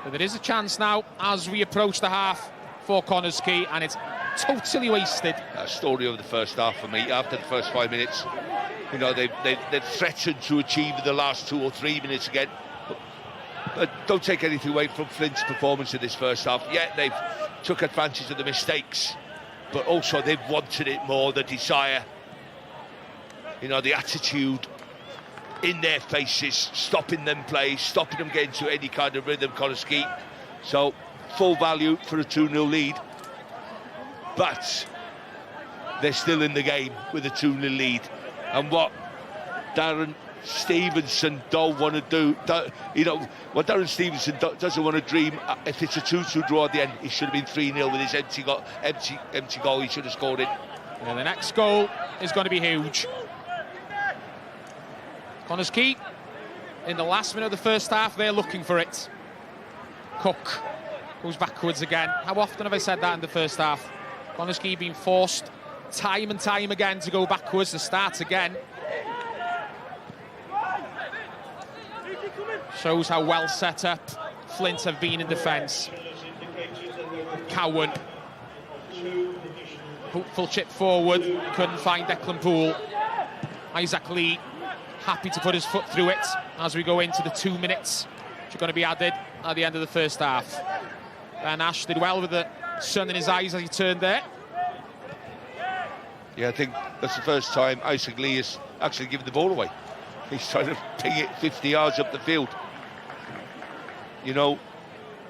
Speaker 1: But there is a chance now as we approach the half for Connah's Quay, and it's totally wasted. A
Speaker 2: story of the first half for me. After the first 5 minutes, you know, they've threatened to achieve the last 2 or 3 minutes again. But don't take anything away from Flint's performance in this first half. Yeah, they've took advantage of the mistakes, but also they've wanted it more, the desire, you know, the attitude in their faces, stopping them play, stopping them getting to any kind of rhythm, Connah's Quay. So, full value for a 2-0 lead. But they're still in the game with a 2-0 lead. And what Darren Stevenson don't want to do, you know, what Darren Stevenson doesn't want to dream, if it's a 2-2 draw at the end, he should have been 3-0 with his empty goal he should have scored it.
Speaker 1: And the next goal is going to be huge. Connah's Quay, in the last minute of the first half, they're looking for it. Cook goes backwards again. How often have I said that in the first half? Connah's Quay being forced time and time again to go backwards, to start again. Shows how well set up Flint have been in defence. Cowan. Hopeful chip forward, couldn't find Declan Poole. Isaac Lee happy to put his foot through it as we go into the 2 minutes which are going to be added at the end of the first half. Ben Ash did well with the sun in his eyes as he turned there.
Speaker 2: Yeah, I think that's the first time Isaac Lee has actually given the ball away. He's trying to ping it 50 yards up the field. You know,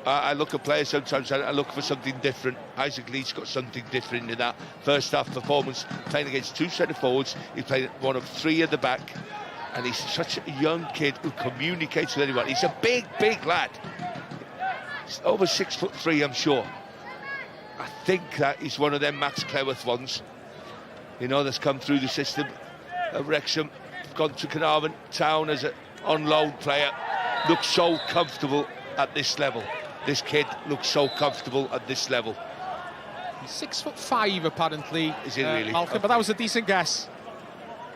Speaker 2: I look at players sometimes, I look for something different. Isaac Lee's got something different in that first half performance, playing against 2 centre forwards. He's playing one of 3 at the back, and he's such a young kid who communicates with anyone. He's a big lad. He's over 6'3", I'm sure. I think that he's one of them Max Cleworth ones, you know, that's come through the system at Wrexham, gone to Caernarfon Town as an on-loan player. Looks so comfortable at this level. This kid looks so comfortable at this level.
Speaker 1: He's 6'5", apparently.
Speaker 2: Is he really?
Speaker 1: Malcolm, but that was a decent guess.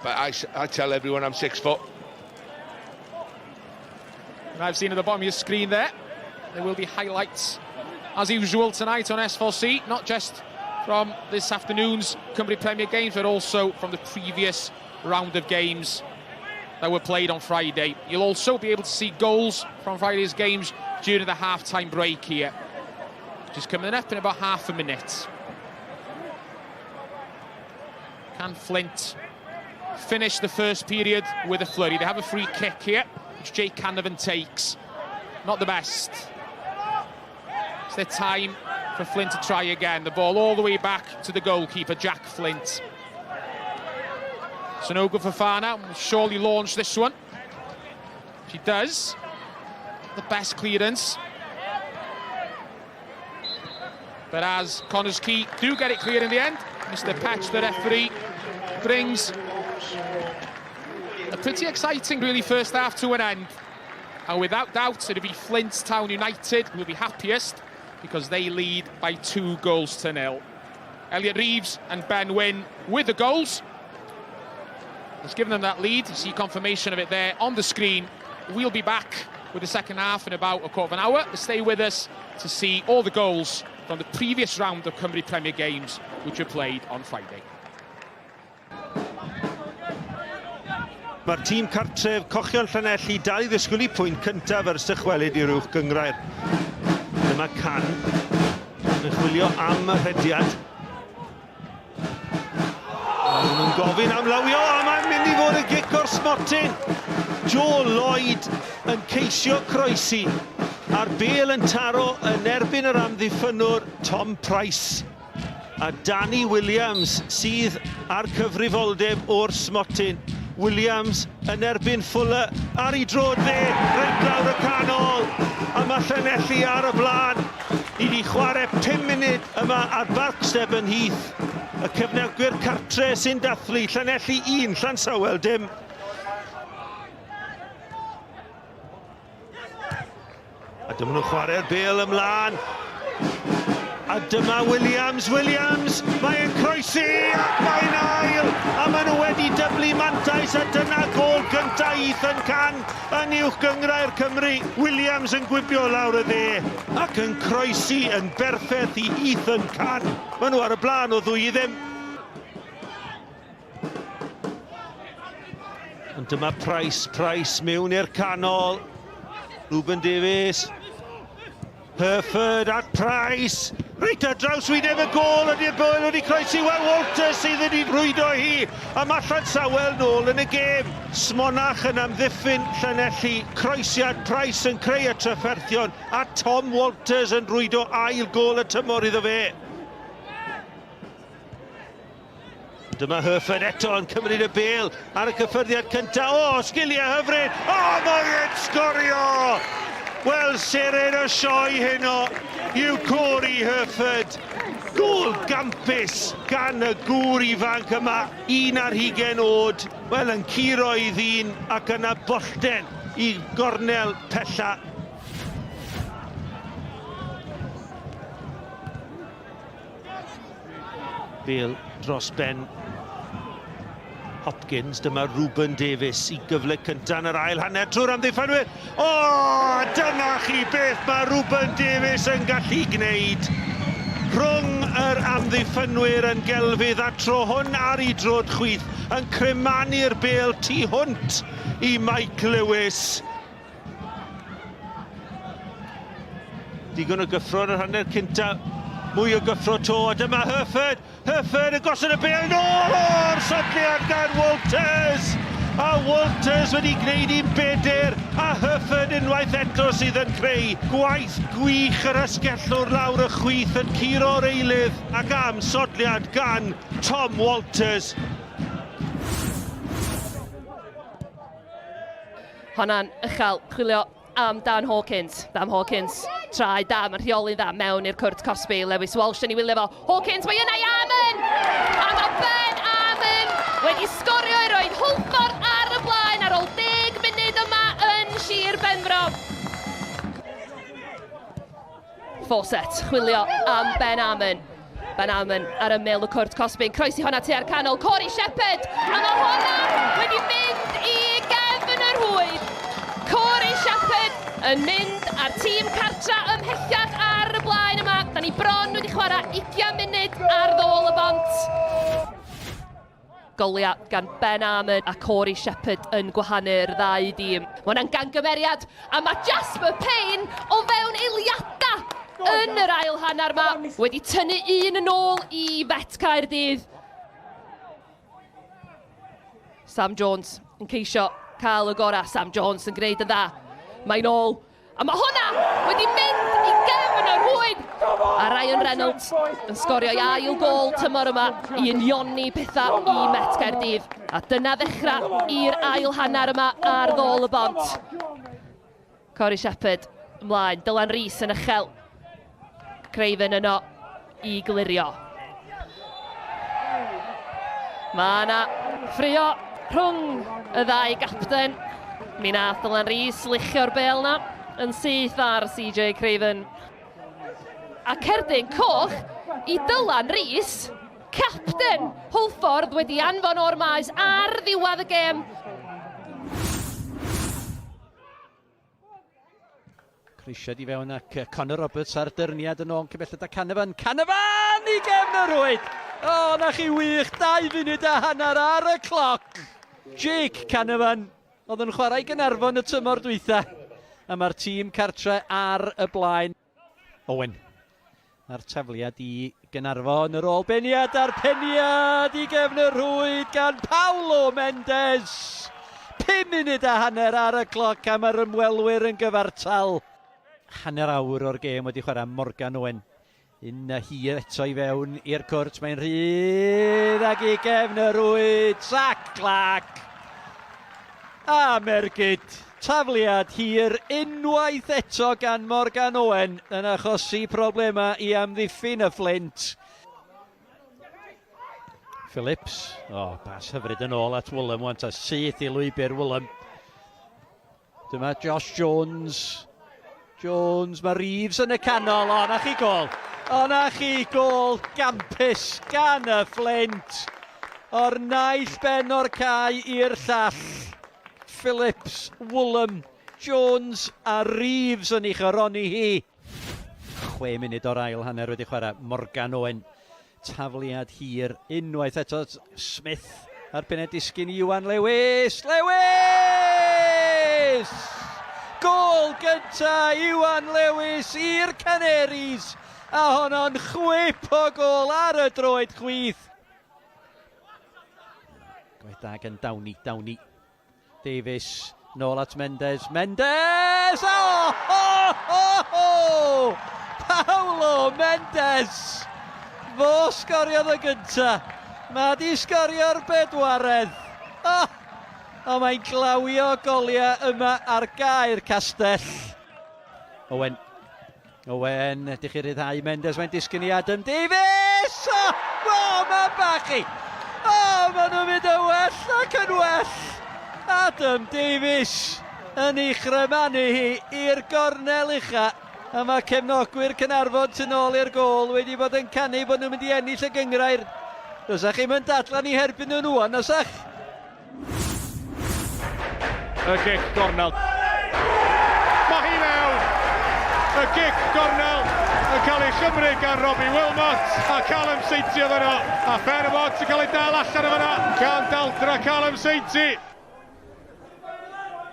Speaker 2: But I tell everyone I'm 6 foot.
Speaker 1: And I've seen at the bottom of your screen there, there will be highlights as usual tonight on S4C, not just from this afternoon's Cymru Premier games, but also from the previous round of games that were played on Friday. You'll also be able to see goals from Friday's games during the half-time break here, which is coming up in about half a minute. Can Flint finish the first period with a flurry? They have a free kick here, which Jake Caernarfon takes. Not the best. It's their time for Flint to try again. The ball all the way back to the goalkeeper, Jack Flint. So no good for Fana. Will surely launch this one. She does. The best clearance. But as Connah's Quay do get it clear in the end, Mr. Patch, the referee, brings a pretty exciting, really, first half to an end. And without doubt, it'll be Flint Town United who will be happiest because they lead by 2-0. Elliot Reeves and Ben Wynn with the goals. It's given them that lead. You see confirmation of it there on the screen. We'll be back with the second half in about a quarter of an hour. Stay with us to see all the goals from the previous round of Cymru Premier Games, which were played on Friday.
Speaker 3: Mae'r tîm cartref Cochion Llanelli dal I ddisgwyl I pwynt cyntaf ers dychwelyd i'r uwch gyngrair. Dyma Can yn chwilio am y rhediad. Maen nhw'n gofyn am lawio, a mae'n mynd I fod yn gic o'r smotyn. Joe Lloyd yn ceisio croesi. A'r bêl yn taro yn erbyn yr amddiffynwr Tom Price. A Danny Williams sydd ar cyfrifoldeb o'r smotyn. Williams yn erbyn Fuller ar I drod fe, reit lawr y canol. A mae Llanelli ar y blaen. I di chwarae 5 munud yma ar Barksteb yn Heath. Y cefnogwyr cartre sy'n dathlu, Llanelli 1, Llansawel dim. A dyma nhw'n chwarae'r bêl ymlaen. A dyma Williams, mae'n croesi ac mae'n ail. A maen nhw wedi dyblu mantais a dyna gol gyntaf Ethan Can yn uwch gyngrair Cymru. Williams yn gwibio lawr y dde ac yn croesi yn berffaith I Ethan Can. Maen nhw ar y blaen o 2-0. Ond dyma Price mewn i'r canol. Ruben Davies. Herford at Price. Reit ar draws wyneb y gol ydy'r bwyl wedi croesi. Wel, Walters sydd wedi rwydo hi. A mae Llansawel nôl yn y gêm. Smonach yn amddiffyn Llanelli. Croesiad Price yn creu y trafferthion. A Tom Walters yn rwydo ail gol y tymor iddo fe. Dyma Herford eto yn cymryd y bêl ar y cyffyrddiad cyntaf. O, sgiliau hyfryd. O, mae'n Sgorio! Wel, seren y sioe heno yw Corey Herford. Gôl gampus gan y gŵr ifanc yma, 1 ar 20 oed. Wel, yn curo I ddyn ac yna bollten I gornel pella. Bêl dros ben Hopkins, dyma Ruben Davies I gyfle cyntaf yn yr ail hanner trwy'r amddiffynwyr. O, dyna chi beth mae Ruben Davies yn gallu gwneud. Rhwng yr amddiffynwyr yn gelfydd a tro hwn ar I drod chwith yn cremanu'r bêl tu hwnt I Mike Lewis. Digon o gyffro yn yr hanner cyntaf. Mwy o gyffro to, a dyma Herford yn gosod y bêl nôl o'r sodliad gan Walters. A Walters wedi gwneud I bedair, a Herford unwaith eto sydd yn creu. Gwaith gwych yr ysgellwr lawr y chwith yn curo'r eilydd, ac am sodliad gan Tom Walters.
Speaker 4: Honna'n uchel, chwilio am Dan Hawkins. Dan Hawkins, trai da, mae'r rheoli'n dda mewn i'r cwrt Cosby. Lewis Walsh yn I wylio fo. Hawkins, mae yna I Amon! A mae Ben Amon wedi sgorio I roed Hwlffordd ar y blaen ar ôl 10 munud yma yn Sir Benfro. Fawcett, chwilio am Ben Amon. Ben Amon ar ymyl y cwrt Cosby. Croesi honna tu ar canol. Corey Shepherd. A mae honna wedi mynd I gefn yr hwyd. Corey Shepherd yn mynd â'r tîm cartra ymhellach ar y blaen yma. Da ni bron wedi chwarae 20 munud ar ddôl y bont. Golia gan Ben Amon a Corey Shepherd yn gwahanu'r ddau dîm. Mae hwnna'n gangymeriad a mae Jasper Payne o fewn eiliada yn yr ail hanner yma wedi tynnu un yn ôl I Bet Caerdydd. Sam Jones yn ceisio cael y gorau. Sam Jones yn gwneud yn dda. Mae'n ôl. A mae hwnna wedi mynd I gefn yr hwyd. A Ryan Reynolds yn sgorio i ail gol tymor yma i unioni pethau i Met Caerdydd. A dyna ddechrau i'r ail hanner yma ar gol y bont. Corey Shepherd ymlaen, Dylan Rhys yn uchel. Craven yno i glirio. Mae yna ffrio rhwng y ddau gapten. Mi nath Dylan Rhys lichio'r bel na yn syth ar CJ Craven. A cerdyn coch i Dylan Rhys, capten Hwlffordd wedi anfon o'r maes ar ddiwedd y gêm.
Speaker 5: Crisiad i fewn ac Connor Roberts ar dyrniad yn ôl cymelled â Caernarfon. Caernarfon i gefn y rwyd! O, na chi wych, 2 munud a hanner ar y cloc. Jake Caernarfon oedd yn chwarae Caernarfon y tymor dwytha. A mae'r tîm cartre ar y blaen. Owen. A'r tafliad i Caernarfon yr ôl beniad a'r peniad i gefn y rwyd gan Paolo Mendes. 5 munud a hanner ar y cloc am yr ymwelwyr yn gyfartal. Hanner awr o'r gêm wedi chwarae Morgan Owen. Un hir eto i fewn i'r cwrt, mae'n rhydd ac i gefn y rwyd. Sac clac. A mergyd. Tafliad hir unwaith eto gan Morgan Owen yn achosi problema i amddiffyn y Flint. Phillips, bas hyfryd yn ôl at Woolham, wan ta syth i lwybr Woolham. Dyma Josh Jones. Jones, mae Reeves yn y canol, na chi gol. Na chi gol gampus gan y Flint. O'r naill ben o'r cae i'r llall. Phillips, Woolham, Jones a Reeves yn ei chyroni hi. 6 munud o'r ail hanner wedi chwarae Morgan Owen. Tafliad hir unwaith eto Smith ar pened disgyn i Iwan Lewis. Lewis! Gol gynta Iwan Lewis i'r Canaries. A honno'n chwip o gol ar y droed chwith. Gwaith da gan Downey. Davies, nôl at Mendes. Mendes! Paolo Mendes! Fo sgoriodd y gynta. Mae di sgorio'r bedwaredd. Mae'n glawio golia yma ar gair castell. Owen, ydych chi'n ryddhau Mendes, mae'n disgyn i Adam Davies! Mae'n bachu! Maen nhw'n mynd yn well ac yn well. Adam Davies yn ei chrymanu hi i'r gornel ucha. A mae cefnogwyr Caernarfon tu nôl i'r gol wedi bod yn canu bod nhw'n mynd i ennill y gyngrair. Dysach chi'n mynd dadlan i herbyn nhw'n wan, ysach?
Speaker 6: Y gic gornel. Mae hi mewn. Y gic gornel yn cael ei chymryd gan Robbie Wilmot a Callum Sainty oedd yno. A Fairmont yn cael ei dal allan o fyna gan daldra Callum Sainty.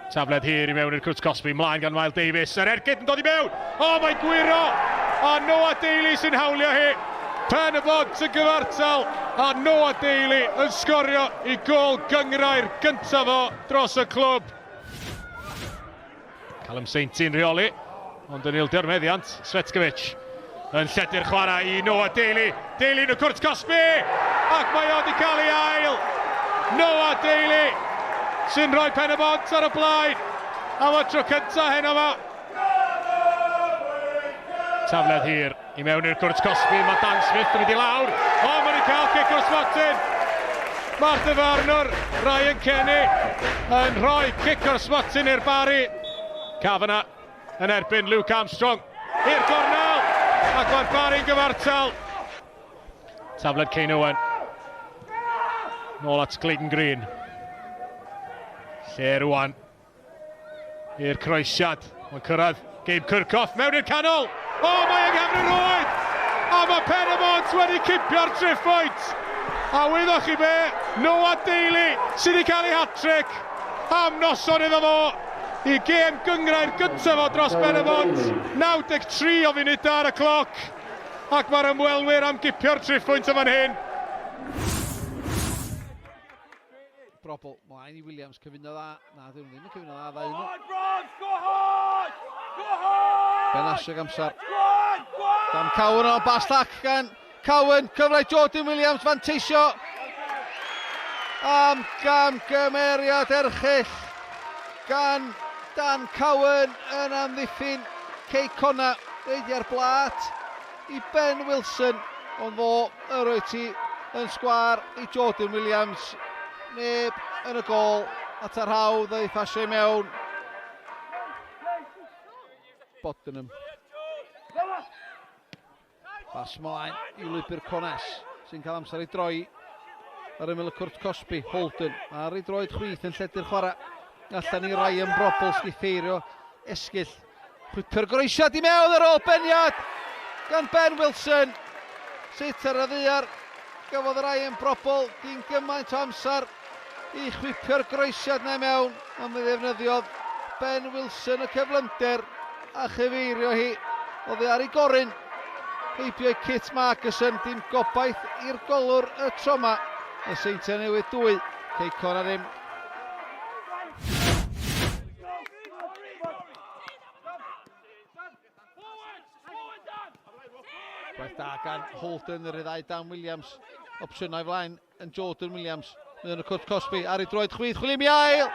Speaker 6: Tafled hir i mewn i'r cwrt Cosby, mlaen gan Miles Davies. Yr ergyd yn dod i mewn. Mae'n gwiro. A Noah Daly sy'n hawlio hi. Pen y bod yn gyfartal. A Noah Daly yn sgorio i gol gyngrair gyntaf o dros y clwb. Callum Sainty yn rheoli. Ond yn ildio meddiant. Svetkovic yn lledu'r chwarae i Noah Daly. Daly yn y cwrt Cosby. Ac mae o wedi cael ei ail. Noah Daly sy'n rhoi pen y bont ar y blaen. Am y tro cynta heno yma. Tafled hir i mewn i'r cwrt Cosby. Mae Dan Smith yn mynd i lawr. Mae'n mynd i cael cic o'r smotin. Martha Farnor, Ryan Kenny yn rhoi cic o'r smotin i'r bari. Caernarfon yn erbyn Luke Armstrong. I'r gornel. Ac mae'r bari'n gyfartal. Tafled Quay Nomads. Nôl at Clayton Green. Lle rwan i'r croesiad. Mae'n cyrraedd Gabe Kirkhoff mewn i'r canol. Mae yng nghefn y rwyd. A mae Penamont wedi cipio'r triffwynt. A wyddwch chi be, Noah Daly sydd wedi cael ei hat-trick am noson iddo fo i gêm gyngrair gyntaf o dros Penamont. 93 o funudau ar y cloc. Ac mae'r ymwelwyr am gipio'r triffwynt yn fan hyn.
Speaker 5: Brobl, mlaen i Williams, cyfuno dda. Na, ddim yn cyfuno dda, dda un.
Speaker 7: Go on!
Speaker 5: Ben Asher amser.
Speaker 7: Go on! Dan Cowan o'n bastach gan Cowan, cyfle Jordan Williams fanteisio am gymeriad erchill gan Dan Cowan yn amddiffyn Connah, reidiau'r blat i Ben Wilson, ond fo yr oed ti yn sgwar i Jordan Williams, neb yn y gol at yr hawdd ei ffasio i mewn. Bottenham. Pas mlaen i lwybr Connah sy'n cael amser i droi ar ymyl y cwrt Cosby. Holden ar ei droed chwith yn lledu'r chwarae allan i Ryan Brobbles i ffeirio esgyll. Chwipio'r groesiad i mewn ar ôl beniad gan Ben Wilson. Sut ar y ddiar gafodd Ryan Brobble gyn gymaint o amser i chwipio'r groesiad na mewn, am ei ddefnyddiodd Ben Wilson y cyflymder a chyfeirio hi. Oedd hi ar ei goryn, heibio i Kit Markerson, dim gobaith i'r golwr y troma. Y Seintiau Newydd 2, Connah ddim. Gwaith da gan Holden, yr iddau Dan Williams. Opsiynau flaen yn Jordan Williams. Yn y cwrt Cosby ar ei droed chwith, chwilio mi ail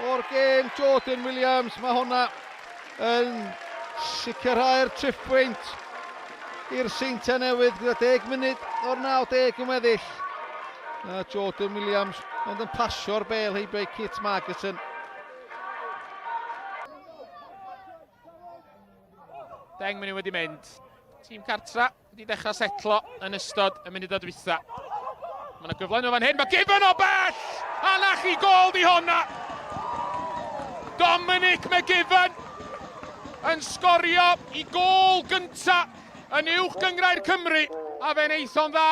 Speaker 7: o'r gêm Jordan Williams. Mae hwnna yn sicrhau'r trippwynt i'r Seintiau Newydd gyda 10 munud o'r 90 yn weddill. Jordan Williams ond yn pasio'r bel heibio i Kit Markerson.
Speaker 1: Deng munud wedi mynd. Tîm cartra wedi dechrau setlo yn ystod y munud o dwytha. Mae yna gyfle nhw fan hyn, mae Gibbon o bell! A na chi gol di hwnna! Dominic McGibbon yn sgorio i gol gynta yn uwch gyngrau'r Cymru, a fe'n eithon dda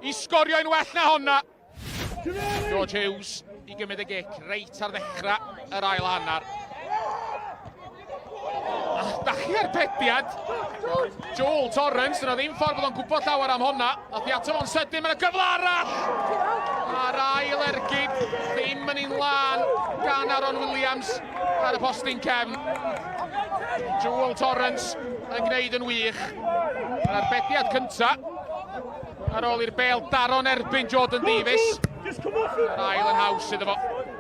Speaker 1: i sgorio yn well na honna. George Hughes i gymryd y gic reit ar ddechrau yr ail hannar. Dachi ar pediad. Joel Torrance, dyna ddim ffordd bod o'n gwybod llawer am honna. Nath i ato fo'n sydyn, mae'n y gyfle arall. A'r ail ergyd ddim yn un lan gan Aaron Williams ar y postyn cefn. Joel Torrance yn gwneud yn wych. Mae'r arbediad cynta ar ôl i'r bel daro'n erbyn Jordan Davies. Yr ail yn haws iddo fo.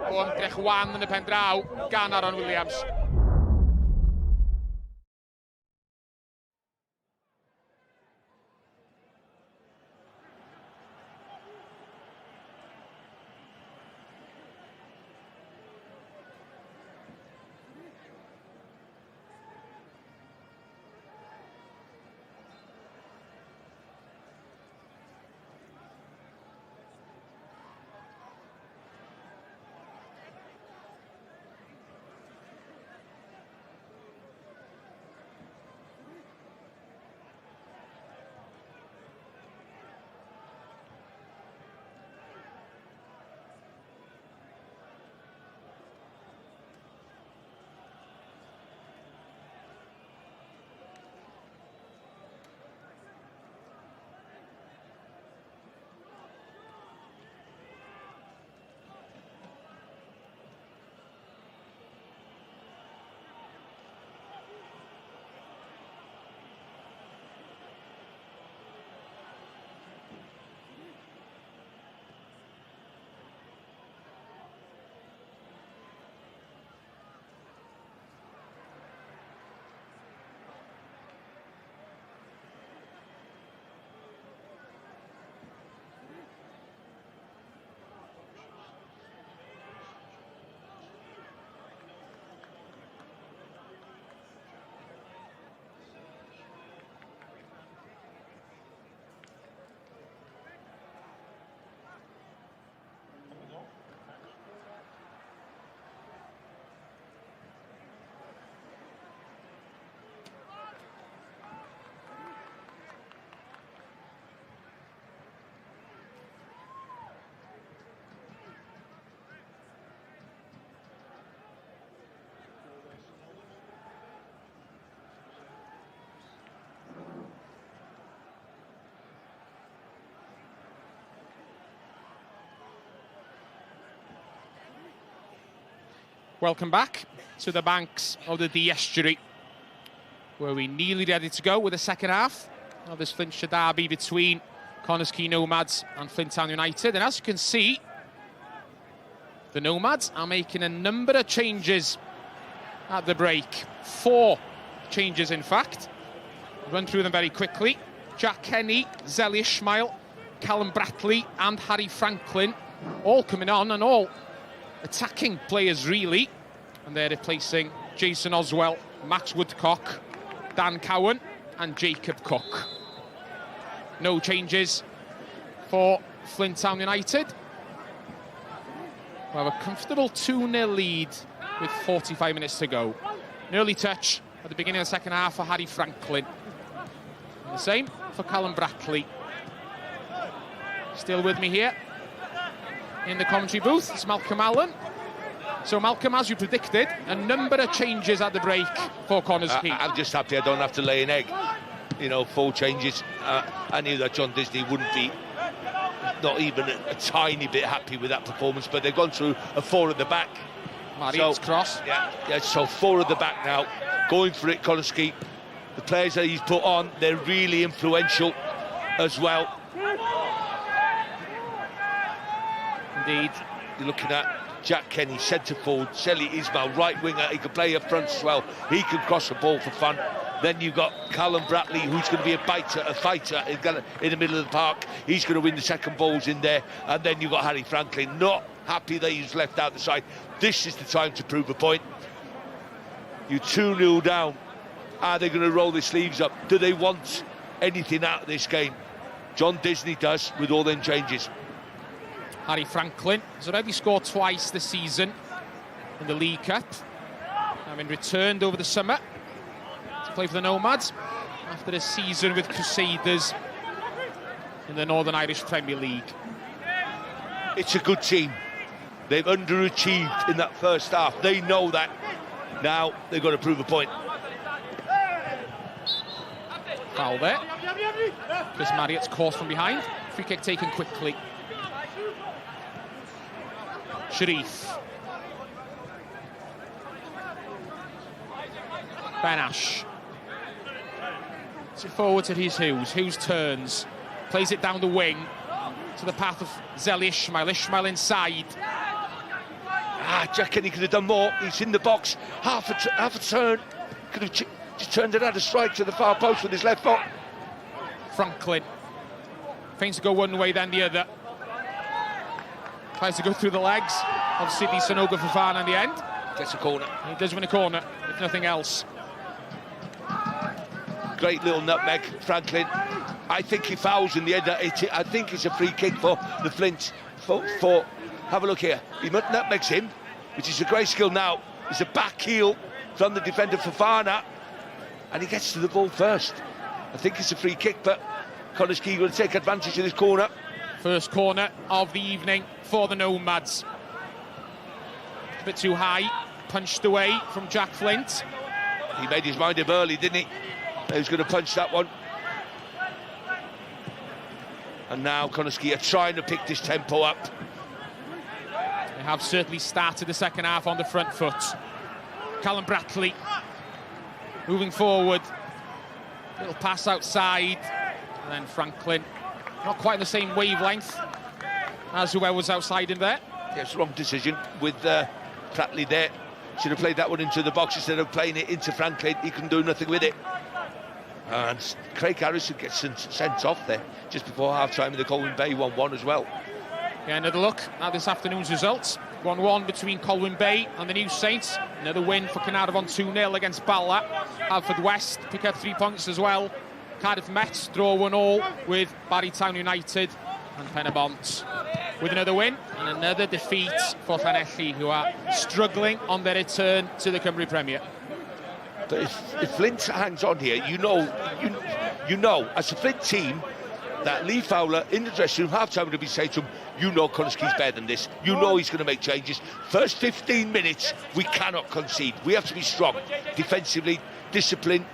Speaker 1: O ymdrech wan yn y pen draw gan Aaron Williams. Welcome back to the banks of the Dee estuary, were we nearly ready to go with the second half of this Flintshire derby between Connah's Quay Nomads and Flint Town United. And as you can see, the Nomads are making a number of changes at the break. 4 changes, in fact. I'll run through them very quickly. Jack Kenny, Zelly Ishmael, Callum Bratley and Harry Franklin all coming on, and all attacking players, really. And they're replacing Jason Oswell, Max Woodcock, Dan Cowan and Jacob Cook. No changes for Flint Town United. We have a comfortable 2-0 lead with 45 minutes to go. An early touch at the beginning of the second half for Harry Franklin. And the same for Callum Bratley. Still with me here in the commentary booth, it's Malcolm Allen. So Malcolm, as you predicted, a number of changes at the break for Connah's Quay.
Speaker 2: I'm just happy I don't have to lay an egg. You know, 4 changes. I knew that John Disney wouldn't be not even a tiny bit happy with that performance, but they've gone through a 4 at the back.
Speaker 1: Mario's cross.
Speaker 2: Yeah, so 4 at the back now, going for it, Connah's Quay. The players that he's put on, they're really influential as well.
Speaker 1: Indeed.
Speaker 2: You're looking at Jack Kenny, centre forward, Selly Ismail, right winger. He can play up front as well. He can cross the ball for fun. Then you've got Callum Bratley, who's going to be a fighter in the middle of the park. He's going to win the second balls in there. And then you've got Harry Franklin, not happy that he's left out the side. This is the time to prove a point. You're 2-0 down. Are they going to roll their sleeves up? Do they want anything out of this game? John Disney does, with all them changes.
Speaker 1: Harry Franklin has already scored twice this season in the League Cup, having returned over the summer to play for the Nomads after a season with Crusaders in the Northern Irish Premier League.
Speaker 2: It's a good team. They've underachieved in that first half. They know that. Now they've got to prove a point.
Speaker 1: Foul there. Chris Marriott's caught from behind. Free kick taken quickly. Sharif. Benash. It's it forward to Rhys Hughes. Hughes turns. Plays it down the wing to the path of Zelly Ishmael. Ishmael inside.
Speaker 2: Jack Kenny could have done more. He's in the box. Half a turn. Could have just turned it out a strike to the far post with his left foot.
Speaker 1: Franklin. Feigns to go one way, then the other. Tries to go through the legs of Sydney Sanogo Fofana in the end.
Speaker 2: Gets a corner.
Speaker 1: He does win a corner, if nothing else.
Speaker 2: Great little nutmeg, Franklin. I think he fouls in the end. I think it's a free kick for the Flint. Have a look here. He nutmegs him, which is a great skill now. It's a back heel from the defender Fofana, and he gets to the ball first. I think it's a free kick, but Connah's Quay will take advantage of this corner.
Speaker 1: First corner of the evening for the Nomads. A bit too high, punched away from Jack Flint.
Speaker 2: He made his mind up early, didn't he? He was going to punch that one. And now Connah's Quay are trying to pick this tempo up.
Speaker 1: They have certainly started the second half on the front foot. Callum Bratley moving forward. Little pass outside. And then Franklin, not quite the same wavelength as whoever was outside him there.
Speaker 2: Yes, wrong decision with Bratley there. Should have played that one into the box instead of playing it into Franklin. He can do nothing with it. And Craig Harrison gets sent off there just before half-time in the Colwyn Bay 1-1 as well.
Speaker 1: Yeah, another look at this afternoon's results. 1-1 between Colwyn Bay and the New Saints. Another win for Caernarfon 2-0 against Bala. Halford West pick up 3 points as well. Cardiff Met draw 1-1 with Barry Town United, and Penabont with another win and another defeat for Llanelli, who are struggling on their return to the Cymru Premier.
Speaker 2: But if Flint hangs on here, you know, as a Flint team, that Lee Fowler in the dressing room half-time would be saying to him, you know Connah's Quay's better than this. You know he's going to make changes. First 15 minutes, we cannot concede. We have to be strong, defensively, disciplined,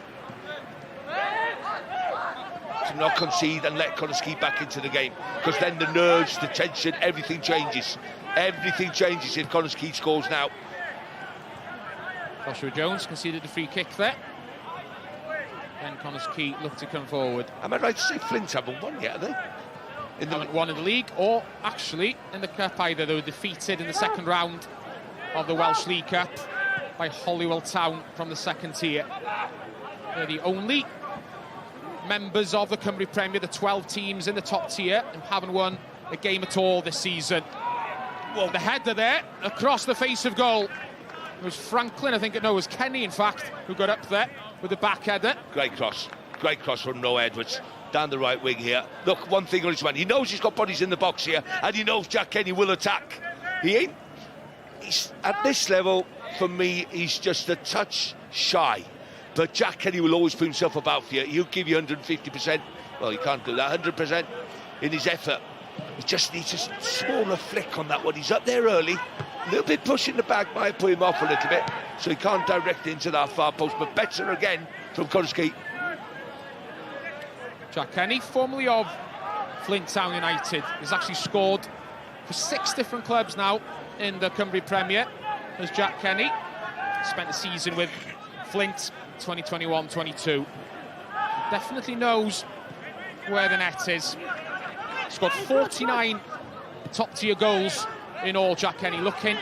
Speaker 2: to not concede and let Connah's Quay back into the game, because then the nerves, the tension, everything changes. Everything changes if Connah's Quay scores now.
Speaker 1: Joshua Jones conceded a free kick there. Then Connah's Quay look to come forward.
Speaker 2: Am I right to say Flint haven't won yet, are they?
Speaker 1: They haven't won in the league, or actually in the Cup either. They were defeated in the second round of the Welsh League Cup by Holywell Town from the second tier. They're the only members of the Cymru Premier, the 12 teams in the top tier, who haven't won a game at all this season. Well, the header there, across the face of goal. It was Franklin, I think it was Kenny, in fact, who got up there with the back header.
Speaker 2: Great cross from Noah Edwards down the right wing here. Look, one thing on his man, he knows he's got bodies in the box here, and he knows Jack Kenny will attack. He's at this level, for me, he's just a touch shy. But Jack Kenny will always put himself about for you. He'll give you 150%. Well, he can't do that, 100% in his effort. He just needs a smaller flick on that one. He's up there early. A little bit pushing the bag might put him off a little bit, so he can't direct it into that far post. But better again from Connah's Quay.
Speaker 1: Jack Kenny, formerly of Flint Town United, has actually scored for 6 different clubs now in the Cymru Premier. As Jack Kenny spent the season with Flint 2021-22. Definitely knows where the net is. Scored 49 top-tier goals in all, Jack Kenny, looking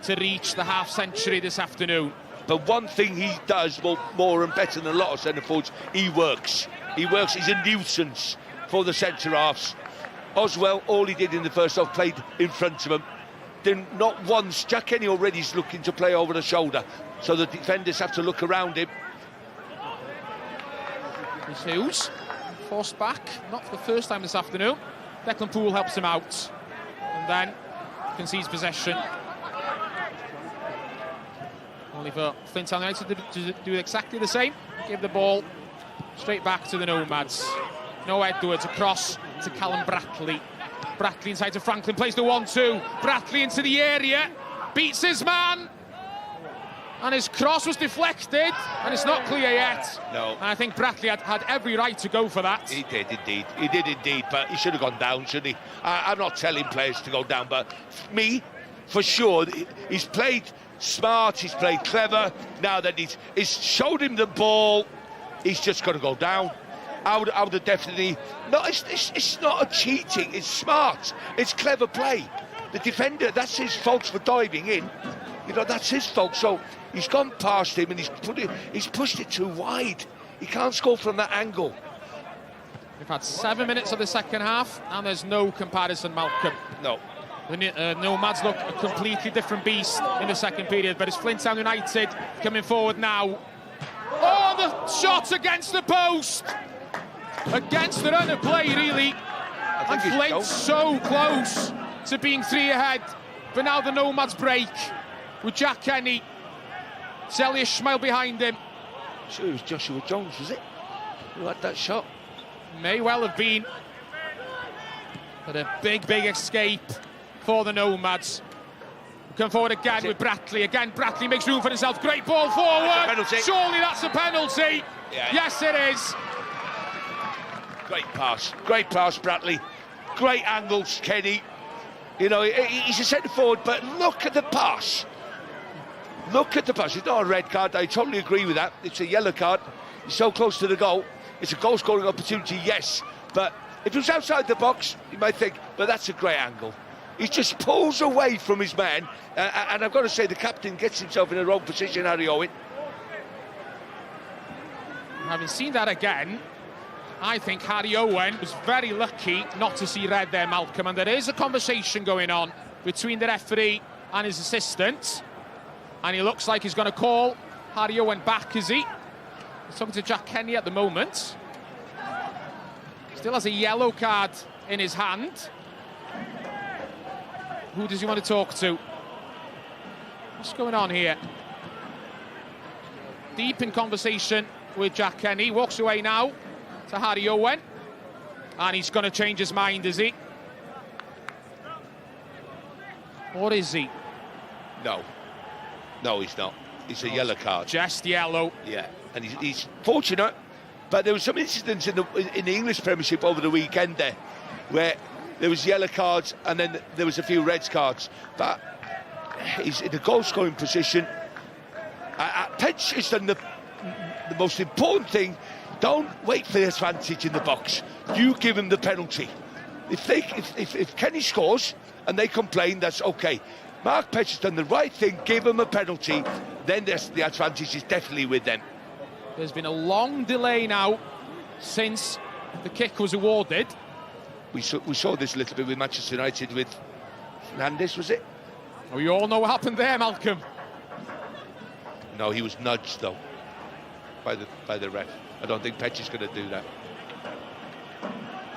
Speaker 1: to reach the half-century this afternoon.
Speaker 2: But one thing he does more and better than a lot of centre-forwards, he works. He works, he's a nuisance for the centre-halves. Oswell, all he did in the first half, played in front of him. Then not once, Jack Kenny already is looking to play over the shoulder, so the defenders have to look around him.
Speaker 1: Rhys Hughes, forced back, not for the first time this afternoon. Declan Poole helps him out, and then concedes possession. Only for Flint Town United to do exactly the same. Give the ball straight back to the Nomads. Noah Edwards across to Callum Brackley. Brackley inside to Franklin, plays the 1-2. Brackley into the area, beats his man. And his cross was deflected, and it's not clear yet.
Speaker 2: No.
Speaker 1: And I think Brackley had every right to go for that.
Speaker 2: He did indeed, but he should have gone down, shouldn't he? I'm not telling players to go down, but me, for sure, he's played smart, he's played clever. Now that he's showed him the ball, he's just got to go down. I would have definitely... No, it's not a cheating, it's smart, it's clever play. The defender, that's his fault for diving in. You know, that's his fault. So he's gone past him and he's pushed it too wide. He can't score from that angle.
Speaker 1: We've had 7 minutes of the second half, and there's no comparison, Malcolm.
Speaker 2: No.
Speaker 1: The Nomads look a completely different beast in the second period, but it's Flint Town United coming forward now. Oh, the shot against the post! Against the run of play, really. And Flint's so close to being 3 ahead. But now the Nomads break with Jack Kenny. Celia Schmeil behind him.
Speaker 2: Sure, it was Joshua Jones, was it? Who had that shot?
Speaker 1: May well have been. But a big escape for the Nomads. Come forward again with Brackley. Again, Brackley makes room for himself. Great ball forward.
Speaker 2: Penalty.
Speaker 1: Surely that's a penalty.
Speaker 2: Yeah.
Speaker 1: Yes, it is.
Speaker 2: Great pass, Brackley. Great angles, Kenny. You know, he's a centre forward, but look at the pass. Look at the pass. It's not a red card. I totally agree with that. It's a yellow card. He's so close to the goal. It's a goal-scoring opportunity, yes. But if it was outside the box, you might think, but that's a great angle. He just pulls away from his man. And I've got to say, the captain gets himself in a wrong position, Harry Owen.
Speaker 1: Having seen that again, I think Harry Owen was very lucky not to see red there, Malcolm. And there is a conversation going on between the referee and his assistant. And he looks like he's going to call Harry Owen back, is he? He's talking to Jack Kenny at the moment. Still has a yellow card in his hand. Who does he want to talk to? What's going on here? Deep in conversation with Jack Kenny. Walks away now to Harry Owen. And he's going to change his mind, is he? Or is he?
Speaker 2: No, he's not. It's a yellow card.
Speaker 1: Just yellow.
Speaker 2: Yeah, and he's fortunate. But there was some incidents in the English Premiership over the weekend there, where there was yellow cards and then there was a few red cards. But he's in a goal-scoring position. Pench has done the most important thing. Don't wait for the advantage in the box. You give them the penalty. If Kenny scores and they complain, that's okay. Mark Petch has done the right thing, give them a penalty, then the advantage is definitely with them.
Speaker 1: There's been a long delay now since the kick was awarded.
Speaker 2: We saw this a little bit with Manchester United with Fernandes, was it?
Speaker 1: Oh, you all know what happened there, Malcolm.
Speaker 2: No, he was nudged though by the ref. I don't think Petch is going to do that.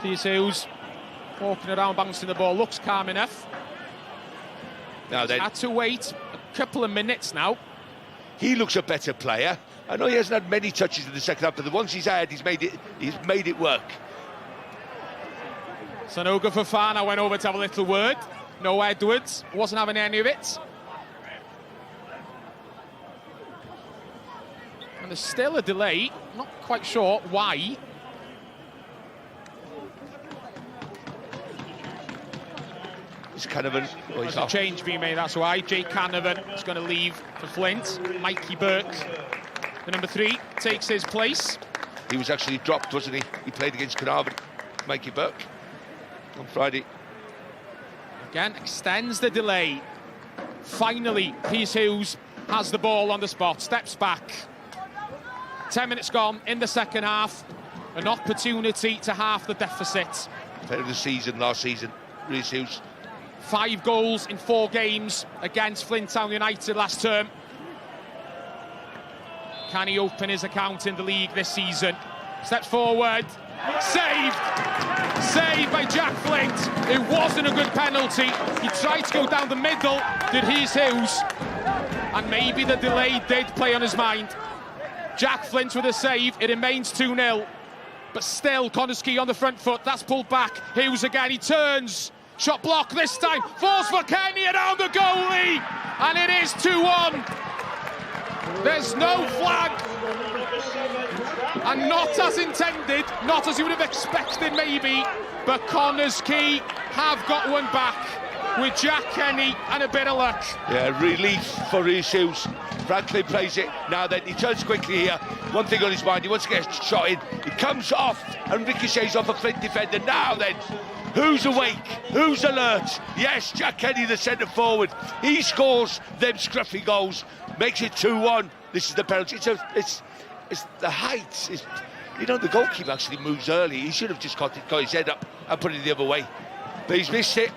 Speaker 1: Rhys Hughes walking around, bouncing the ball, looks calm enough.
Speaker 2: Now then,
Speaker 1: had to wait a couple of minutes now.
Speaker 2: He looks a better player. I know he hasn't had many touches in the second half, but the ones he's had, he's made it work.
Speaker 1: Sanogo Fofana went over to have a little word. No Edwards, wasn't having any of it. And there's still a delay, not quite sure why.
Speaker 2: It's Caernarfon. Oh,
Speaker 1: There's a change being made, that's why. Jake Caernarfon is going to leave for Flint. Mikey Burke, the number 3, takes his place.
Speaker 2: He was actually dropped, wasn't he? He played against Caernarfon, Mikey Burke, on Friday.
Speaker 1: Again, extends the delay. Finally, Rhys Hughes has the ball on the spot, steps back. 10 minutes gone in the second half. An opportunity to half the deficit.
Speaker 2: Player of the season last season, Rhys Hughes.
Speaker 1: 5 goals in 4 games against Flint Town United last term. Can he open his account in the league this season? Steps forward, saved! Saved by Jack Flint. It wasn't a good penalty. He tried to go down the middle, did Rhys Hughes. And maybe the delay did play on his mind. Jack Flint with a save, it remains 2-0. But still, Connah's on the front foot, that's pulled back. Hughes again, he turns. Shot block this time, falls for Kenny around the goalie. And it is 2-1. There's no flag. And not as intended, not as you would have expected maybe, but Connah's have got one back with Jack Kenny and a bit of luck.
Speaker 2: Yeah, relief for Rhys Hughes. Franklin plays it. Now then, he turns quickly here. One thing on his mind, he wants to get a shot in. He comes off and ricochets off a Flint defender. Now then, who's awake? Who's alert? Yes, Jack Kenny, the centre forward. He scores them scruffy goals, makes it 2-1. This is the penalty. It's the height. You know, the goalkeeper actually moves early. He should have just got his head up and put it the other way. But he's missed it.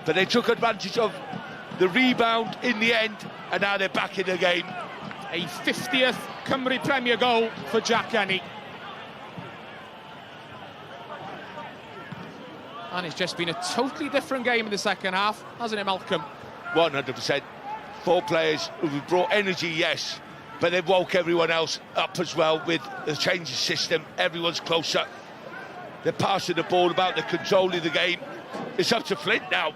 Speaker 2: But they took advantage of the rebound in the end, and now they're back in the game.
Speaker 1: A 50th Cymru Premier goal for Jack Kenny. And it's just been a totally different game in the second half, hasn't it, Malcolm?
Speaker 2: 100%. 4 players who've brought energy, yes, but they've woke everyone else up as well with the change of system. Everyone's closer. They're passing the ball about, they're controlling the game. It's up to Flint now.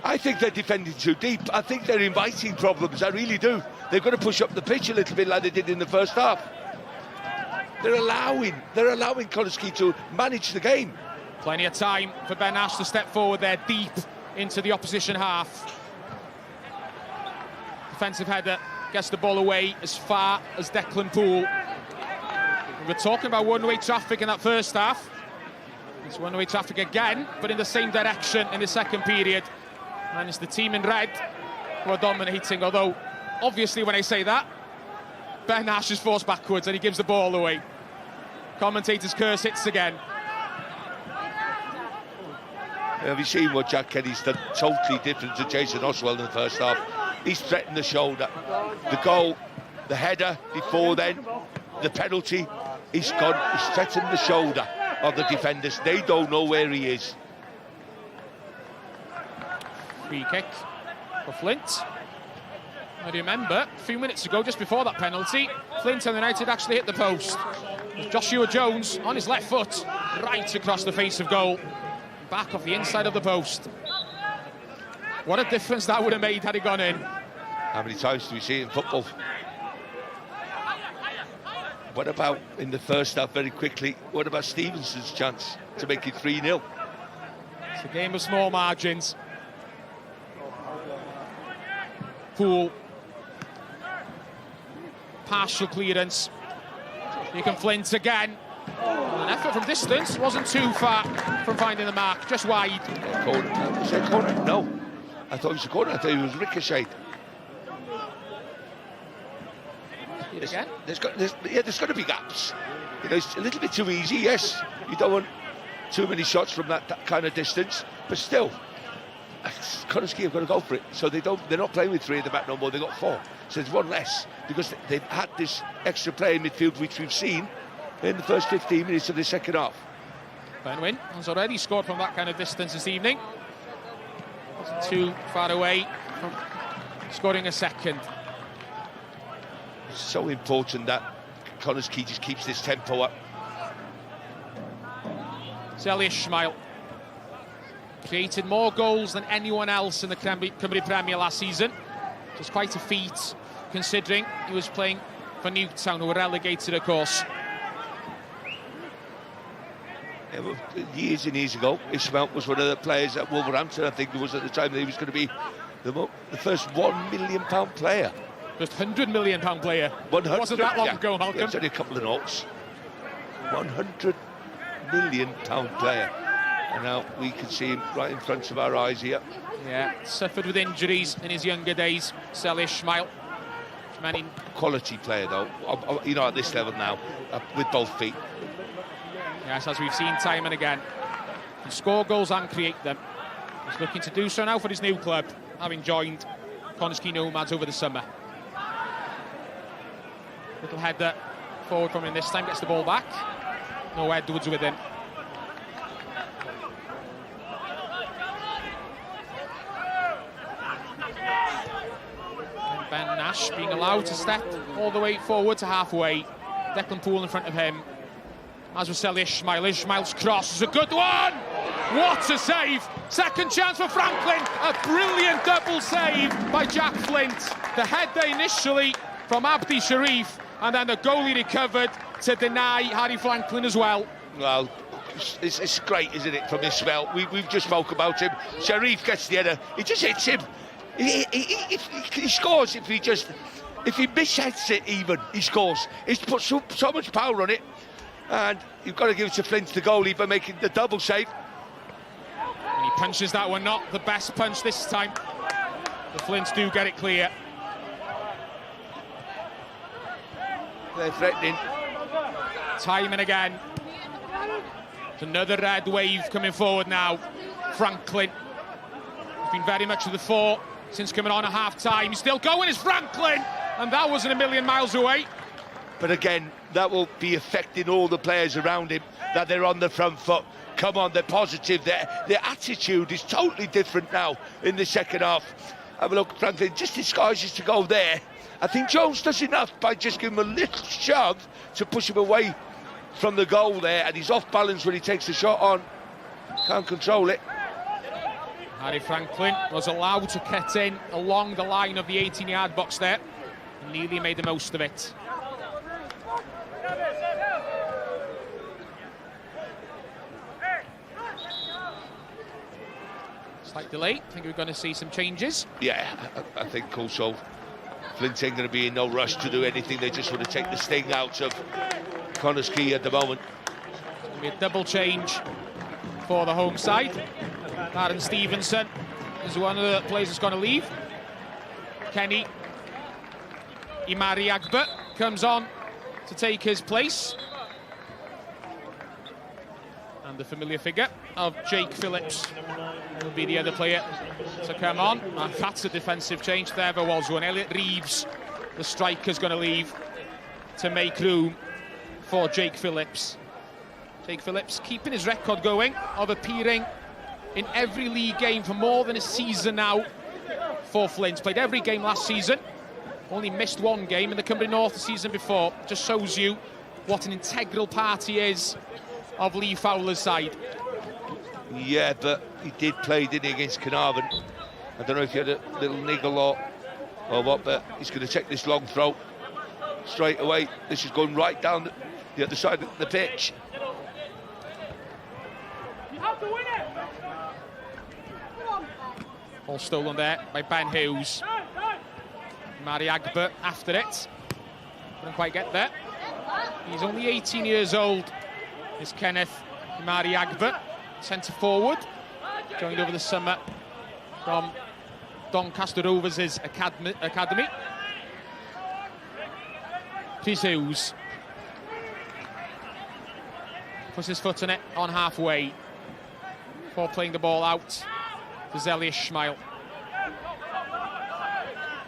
Speaker 2: I think they're defending too deep. I think they're inviting problems, I really do. They've got to push up the pitch a little bit like they did in the first half. They're allowing Connah's to manage the game.
Speaker 1: Plenty of time for Ben Ash to step forward there deep into the opposition half. Defensive header gets the ball away as far as Declan Poole. We were talking about one-way traffic in that first half. It's one-way traffic again, but in the same direction in the second period. And it's the team in red who are dominating, although obviously when I say that, Ben Ash is forced backwards and he gives the ball away. Commentator's curse hits again.
Speaker 2: Have you seen what Jack Kenny's done? Totally different to Jason Oswald in the first half. He's threatened the shoulder. The goal, the header before then, the penalty, he's threatened the shoulder of the defenders. They don't know where he is.
Speaker 1: Free kick for Flint. I remember a few minutes ago, just before that penalty, Flint Town United actually hit the post. Joshua Jones on his left foot, right across the face of goal, back off the inside of the post. What a difference that would have made had he gone in.
Speaker 2: How many times do we see it in football? What about in the first half, very quickly, what about Stevenson's chance to make it 3-0?
Speaker 1: It's a game of small margins. Poole. Partial clearance. You can Flint again. An effort from distance, wasn't too far from finding the mark, just wide.
Speaker 2: Corner. Was that corner? No. I thought it was a corner. I thought it was ricocheted.
Speaker 1: Again?
Speaker 2: There's got to be gaps. You know, it's a little bit too easy. Yes, you don't want too many shots from that kind of distance, but still, Connah have got to go for it. So they're not playing with 3 in the back no more. They've got 4. So there's 1 less because they've had this extra play in midfield, which we've seen in the first 15 minutes of the second half.
Speaker 1: Ben Wynn has already scored from that kind of distance this evening. Wasn't too far away from scoring a second.
Speaker 2: It's so important that Connah's Quay just keeps this tempo up.
Speaker 1: Sel Ishmael created more goals than anyone else in the Cymru Premier last season. Just quite a feat, considering he was playing for Newtown, who were relegated, of course.
Speaker 2: Yeah, well, years and years ago, Ishmael was one of the players at Wolverhampton. I think it was at the time that he was going to be the first £1 million player.
Speaker 1: First £100 million player.
Speaker 2: 100,
Speaker 1: wasn't that long ago, Malcolm.
Speaker 2: Yeah, it's only a couple of notes. £100 million player. And now we can see him right in front of our eyes here.
Speaker 1: Yeah, suffered with injuries in his younger days, Sel Ishmael. Many
Speaker 2: quality player, though, you know, at this level now, with both feet.
Speaker 1: Yes, as we've seen time and again. Can score goals and create them. He's looking to do so now for his new club, having joined Quay Nomads over the summer. Little header forward from him this time, gets the ball back. No Edwards with him. And Ben Nash being allowed to step all the way forward to halfway. Declan Poole in front of him. As with Sel Ishmael. Ishmael's cross is a good one! What a save! Second chance for Franklin. A brilliant double save by Jack Flint. The header initially from Abdi Sharif, and then the goalie recovered to deny Harry Franklin as well.
Speaker 2: Well, it's great, isn't it, from Ishmael? We've just spoke about him. Sharif gets the header. He just hits him. He scores if he mishits it even, he scores. He's put so much power on it. And you've got to give it to Flint, the goalie, by making the double save.
Speaker 1: And he punches that one, not the best punch this time. The Flints do get it clear.
Speaker 2: They're threatening.
Speaker 1: Time and again. It's another red wave coming forward now. Franklin has been very much to the fore since coming on at half-time. He's still going, it's Franklin! And that wasn't a million miles away.
Speaker 2: But again, that will be affecting all the players around him, that they're on the front foot. Come on, they're positive. Their attitude is totally different now in the second half. Have a look, Franklin just disguises to go there. I think Jones does enough by just giving him a little shove to push him away from the goal there, and he's off balance when he takes the shot on. Can't control it.
Speaker 1: Harry Franklin was allowed to cut in along the line of the 18-yard box there, and nearly made the most of it. Slight delay. I think we're going to see some changes.
Speaker 2: Yeah, I think also Flint ain't going to be in no rush to do anything. They just want to take the sting out of Connah's Quay at the moment.
Speaker 1: It's going to be a double change for the home side. Aaron Stevenson is one of the players that's going to leave. Kenny Imari Agba comes on to take his place. And the familiar figure of Jake Phillips will be the other player to come on. And that's a defensive change. There was one. Elliot Reeves, the striker's going to leave to make room for Jake Phillips. Jake Phillips keeping his record going of appearing in every league game for more than a season now for Flint. Played every game last season. Only missed one game in the Cymru North the season before. Just shows you what an integral part he is of Lee Fowler's side.
Speaker 2: Yeah, but he did play, didn't he, against Caernarfon. I don't know if he had a little niggle or what, but he's going to take this long throw straight away. This is going right down the other side of the pitch.
Speaker 6: You have to win it!
Speaker 1: Ball stolen there by Ben Hughes. Mari Agba after it. Couldn't quite get there. He's only 18 years old, is Kenneth Mariagba, centre forward, joined over the summer from Doncaster Rovers' academy. Rhys Hughes puts his foot in it on halfway before playing the ball out to Zeli Ismail.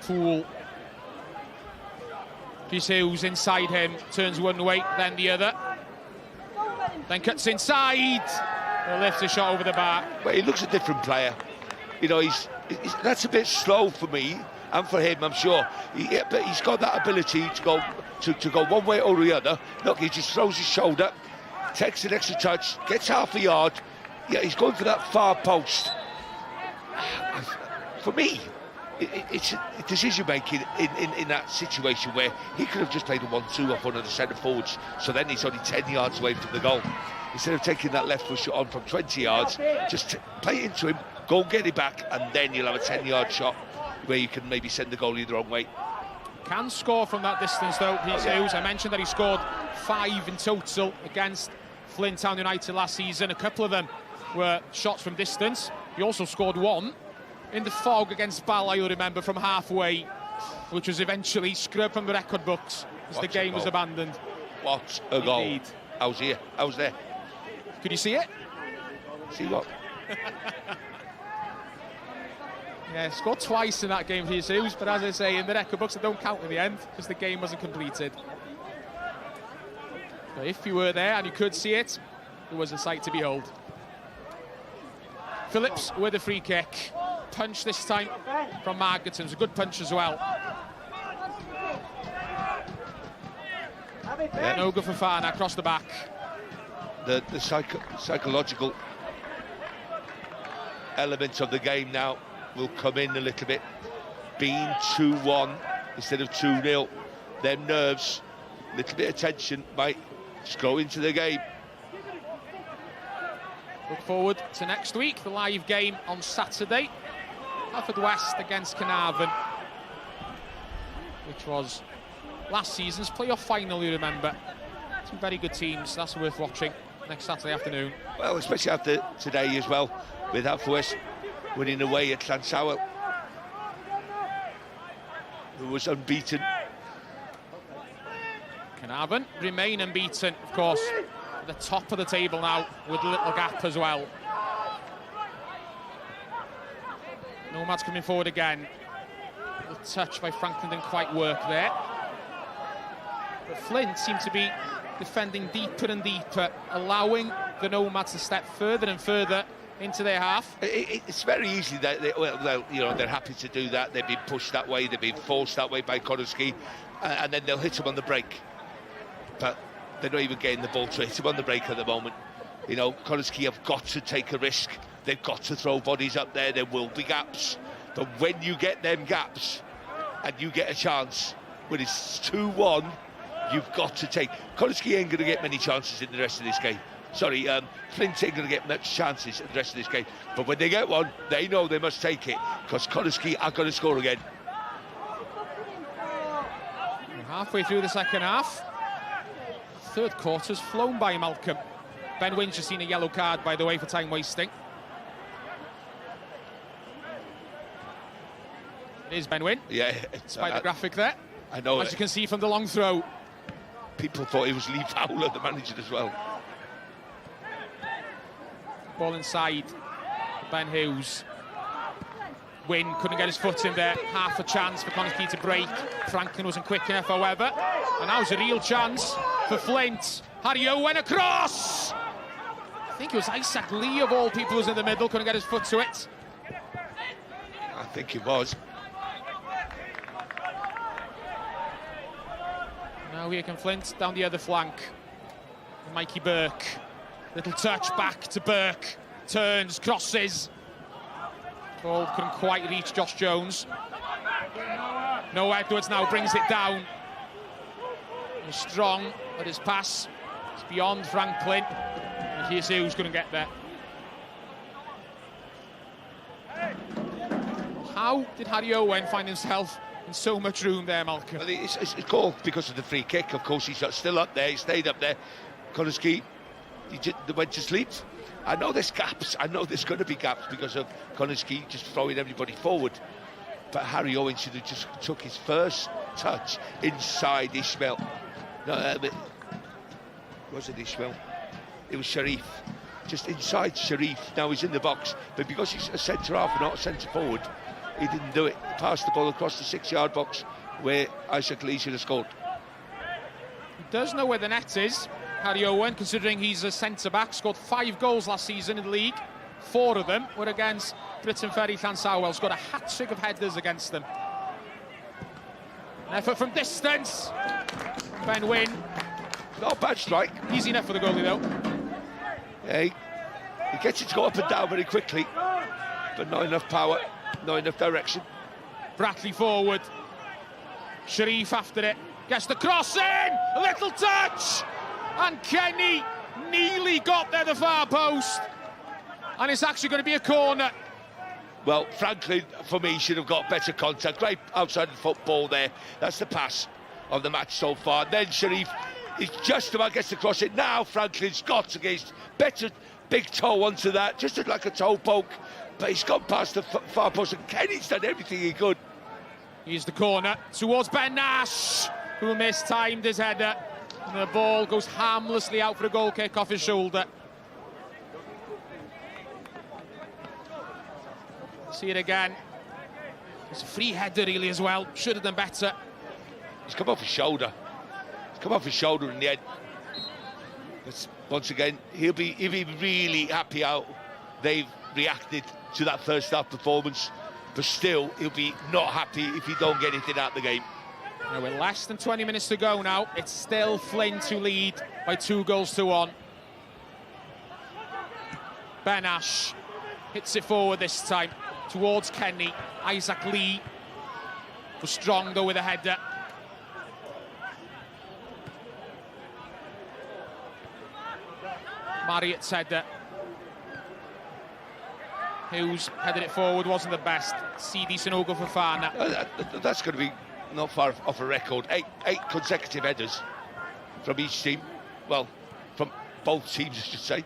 Speaker 1: Poole. Rhys Hughes inside him, turns one way, then the other. Then cuts inside. He'll lift a shot over the bar.
Speaker 2: Well, he looks a different player. You know, that's a bit slow for me and for him, I'm sure. But he's got that ability to go one way or the other. Look, he just throws his shoulder, takes an extra touch, gets half a yard. Yeah, he's going for that far post. For me, it's a decision making in that situation where he could have just played a 1-2 off one of the centre forwards, so then he's only 10 yards away from the goal. Instead of taking that left foot shot on from 20 yards, just play it into him, go and get it back, and then you'll have a 10-yard shot where you can maybe send the goalie the wrong way.
Speaker 1: Can score from that distance though, Rhys Hughes. I mentioned that he scored 5 in total against Flint Town United last season. A couple of them were shots from distance. He also scored 1 in the fog against Bala, you'll remember, from halfway, which was eventually scrubbed from the record books as the game was abandoned.
Speaker 2: What a goal.
Speaker 1: Indeed.
Speaker 2: I was here, I was there.
Speaker 1: Could you see it?
Speaker 2: See what?
Speaker 1: Yeah, scored twice in that game for Hughes, but as I say, in the record books, it don't count in the end because the game wasn't completed. But if you were there and you could see it, it was a sight to behold. Phillips with a free kick. Punch this time from Margaretons, a good punch as well. Yeah, no good for Fana, across the back.
Speaker 2: The psychological elements of the game now will come in a little bit. Being 2-1 instead of 2-0, them nerves, a little bit of tension might just go into the game.
Speaker 1: Look forward to next week, the live game on Saturday. Haverfordwest against Caernarfon, which was last season's playoff final, you remember. Two very good teams, that's worth watching next Saturday afternoon.
Speaker 2: Well, especially after today as well, with Haverfordwest winning away at Llansawer, who was unbeaten.
Speaker 1: Caernarfon remain unbeaten, of course, at the top of the table now, with a little gap as well. Nomads coming forward again. The touch by Franklin didn't quite work there. But Flint seem to be defending deeper and deeper, allowing the Nomads to step further and further into their half.
Speaker 2: It's very easy that they're happy to do that. They've been pushed that way, they've been forced that way by Connah, and then they'll hit them on the break. But they're not even getting the ball to hit them on the break at the moment. You know, Connah have got to take a risk. They've got to throw bodies up there. There will be gaps. But when you get them gaps and you get a chance, when it's 2-1, you've got to take... Connah ain't going to get many chances in the rest of this game. Sorry, Flint ain't going to get much chances in the rest of this game. But when they get one, they know they must take it, because Connah are going to score again.
Speaker 1: We're halfway through the second half. Third quarter's flown by, Malcolm. Ben Wynn's just seen a yellow card, by the way, for time wasting. It is Ben Wynn.
Speaker 2: Yeah.
Speaker 1: Despite the graphic there.
Speaker 2: I know.
Speaker 1: As you can see from the long throw.
Speaker 2: People thought it was Lee Fowler, the manager, as well.
Speaker 1: Ball inside. Ben Hughes. Wynn couldn't get his foot in there. Half a chance for Connah to break. Franklin wasn't quick enough, however. And that was a real chance for Flint. Harry Owen across! I think it was Isaac Lee, of all people, who's in the middle. Couldn't get his foot to it.
Speaker 2: I think it was.
Speaker 1: Now here can Flint down the other flank. Mikey Burke. Little touch back to Burke. Turns, crosses. Ball couldn't quite reach Josh Jones. No, Edwards now brings it down. He's strong at his pass. It's beyond Franklin. And here's who's going to get there. How did Harry Owen find himself in so much room there, Malcolm?
Speaker 2: Well, it's called because of the free kick. Of course, he's still up there. He stayed up there. Connah they went to sleep. I know there's gaps. I know there's going to be gaps because of Connah just throwing everybody forward. But Harry Owen should have just took his first touch inside Ishmael. No, was it Ishmael? It was Sharif. Just inside Sharif. Now he's in the box, but because he's a centre half and not a centre forward, he didn't do it. He passed the ball across the 6-yard box where Isaac Lee should have scored.
Speaker 1: He does know where the net is, Harry Owen, considering he's a centre-back, scored 5 goals last season in the league. 4 of them were against Britain Ferry Llansamwel. Scored a hat-trick of headers against them. An effort from distance. Ben Wynn.
Speaker 2: Not a bad strike.
Speaker 1: Easy enough for the goalie, though.
Speaker 2: Yeah, he gets it to go up and down very quickly, but not enough power, not enough direction.
Speaker 1: Brackley forward. Sharif after it. Gets the cross in. A little touch. And Kenny nearly got there, the far post. And it's actually going to be a corner.
Speaker 2: Well, Franklin, for me, should have got better contact. Right outside the football there. That's the pass of the match so far. Then Sharif is just about gets across it. Now Franklin's got against better big toe onto that. Just like a toe poke. But he's gone past the far post. And Kenny's done everything he could.
Speaker 1: Here's the corner towards Ben Nash, who mistimed his header. And the ball goes harmlessly out for a goal kick off his shoulder. See it again. It's a free header really as well. Should have done better.
Speaker 2: He's come off his shoulder. He's come off his shoulder in the end. But once again, he'll be really happy how they've reacted to that first half performance. But still, he'll be not happy if he don't get anything out of the game.
Speaker 1: Now, with less than 20 minutes to go now, it's still Flint who lead by 2-1. Ben Ash hits it forward this time towards Kenny. Isaac Lee was strong though with a header. Marriott's header. Hughes headed it forward, wasn't the best. CD Sanogo for Fana.
Speaker 2: That's going to be not far off a record. Eight consecutive headers from each team. Well, from both teams, I should say.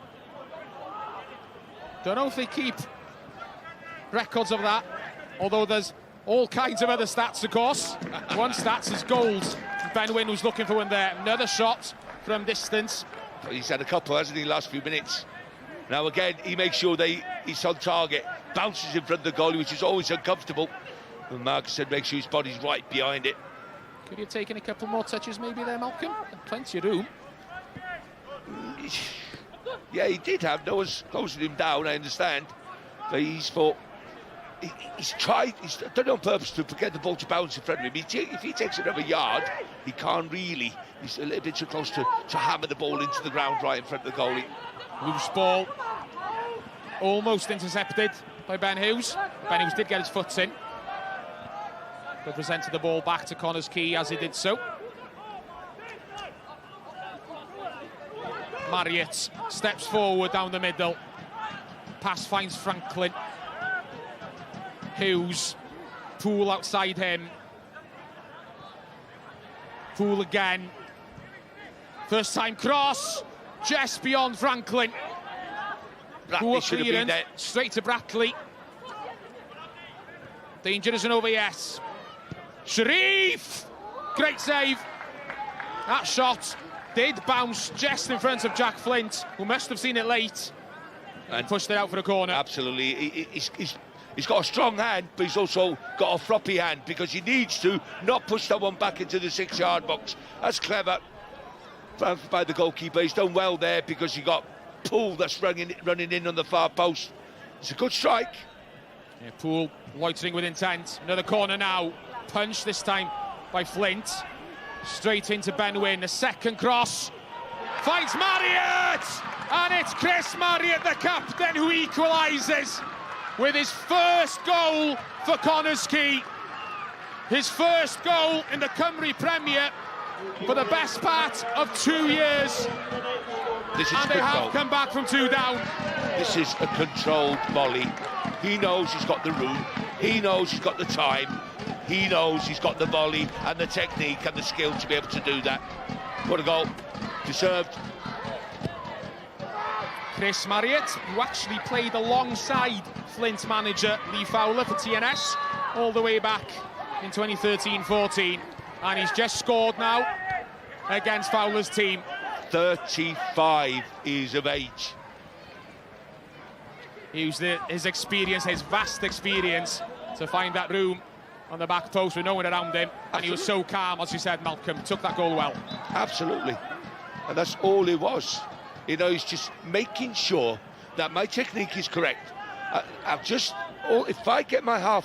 Speaker 1: Don't know if they keep records of that, although there's all kinds of other stats, of course. One stats is goals. Ben Wynn was looking for one there. Another shot from distance.
Speaker 2: He's had a couple, hasn't he, last few minutes. Now again, he makes sure he's on target, bounces in front of the goalie, which is always uncomfortable. And Marcus said, make sure his body's right behind it.
Speaker 1: Could he have taken a couple more touches maybe there, Malcolm? Plenty of room.
Speaker 2: Yeah, he did have. No one's closing him down, I understand. But he's thought, he's tried, he's done it on purpose to get the ball to bounce in front of him. If he takes another yard, he can't really. He's a little bit too close to hammer the ball into the ground right in front of the goalie.
Speaker 1: Loose ball, almost intercepted by Ben Hughes. Ben Hughes did get his foot in, but presented the ball back to Connah's Quay as he did so. Marriott steps forward down the middle. Pass finds Franklin. Hughes, Poole outside him. Poole again. First time cross. Just beyond Franklin. Poor clearance, straight to Brackley. Danger isn't over yet. Sharif! Great save. That shot did bounce just in front of Jack Flint, who must have seen it late and pushed it out for a corner.
Speaker 2: Absolutely. He's got a strong hand, but he's also got a floppy hand because he needs to not push that one back into the 6-yard box. That's clever by the goalkeeper. He's done well there because he got Poole that's running in on the far post. It's a good strike.
Speaker 1: Yeah, Poole loitering with intent. Another corner now. Punch this time by Flint. Straight into Ben Wynn. A second cross. Finds Marriott! And it's Chris Marriott, the captain, who equalises with his first goal for Connah's Quay. His first goal in the Cymru Premier for the best part of 2 years.
Speaker 2: This is
Speaker 1: and they have come back from 2 down.
Speaker 2: This is a controlled volley. He knows he's got the room. He knows he's got the time. He knows he's got the volley and the technique and the skill to be able to do that. What a goal. Deserved.
Speaker 1: Chris Marriott, who actually played alongside Flint manager Lee Fowler for TNS all the way back in 2013-14, and he's just scored now against Fowler's team.
Speaker 2: 35 years of age.
Speaker 1: He used his experience, his vast experience, to find that room on the back post with no one around him. And he was so calm, as you said, Malcolm. Took that goal well.
Speaker 2: Absolutely. And that's all it was. You know, he's just making sure that my technique is correct. If I get my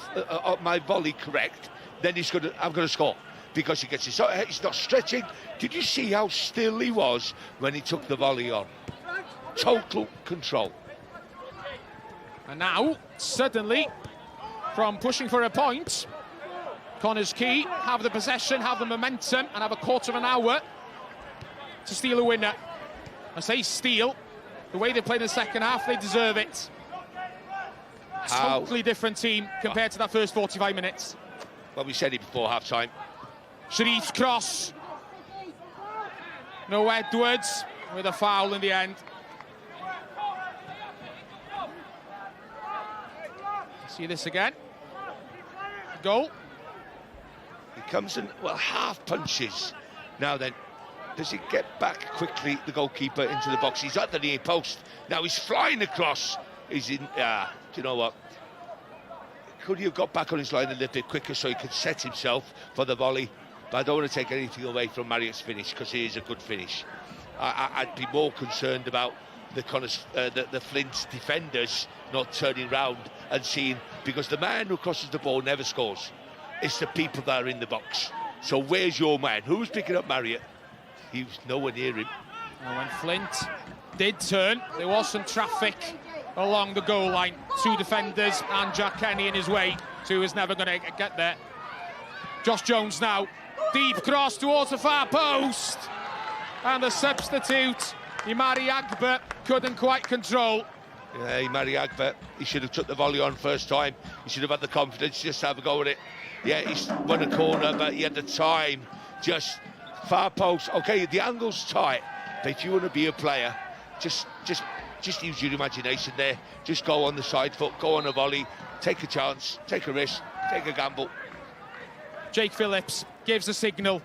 Speaker 2: my volley correct, then I'm going to score. Because he gets it. So he's not stretching. Did you see how still he was when he took the volley on? Total control.
Speaker 1: And now, suddenly, from pushing for a point, Connah's Quay have the possession, have the momentum, and have a quarter of an hour to steal a winner. I say steal. The way they played in the second half, they deserve it. Totally different team compared to that first 45 minutes.
Speaker 2: Well, we said it before half-time.
Speaker 1: Sharif's cross. No Edwards with a foul in the end. See this again. Goal.
Speaker 2: He comes in, well, half punches. Now then, does he get back quickly, the goalkeeper, into the box? He's at the near post. Now he's flying across. He's in, do you know what? Could he have got back on his line a little bit quicker so he could set himself for the volley? But I don't want to take anything away from Marriott's finish, because he is a good finish. I'd be more concerned about the Flint defenders not turning round and seeing, because the man who crosses the ball never scores. It's the people that are in the box. So where's your man? Who was picking up Marriott? He was nowhere near him.
Speaker 1: And when Flint did turn, there was some traffic along the goal line. Two defenders and Jack Kenny in his way, so he was never going to get there. Josh Jones now. Deep cross towards the far post. And the substitute, Imari Agba, couldn't quite control.
Speaker 2: Yeah, Imari Agba, he should have took the volley on first time. He should have had the confidence just to have a go at it. Yeah, he's won a corner, but he had the time. Just far post. OK, the angle's tight, but if you want to be a player, just use your imagination there. Just go on the side foot, go on a volley, take a chance, take a risk, take a gamble.
Speaker 1: Jake Phillips gives the signal,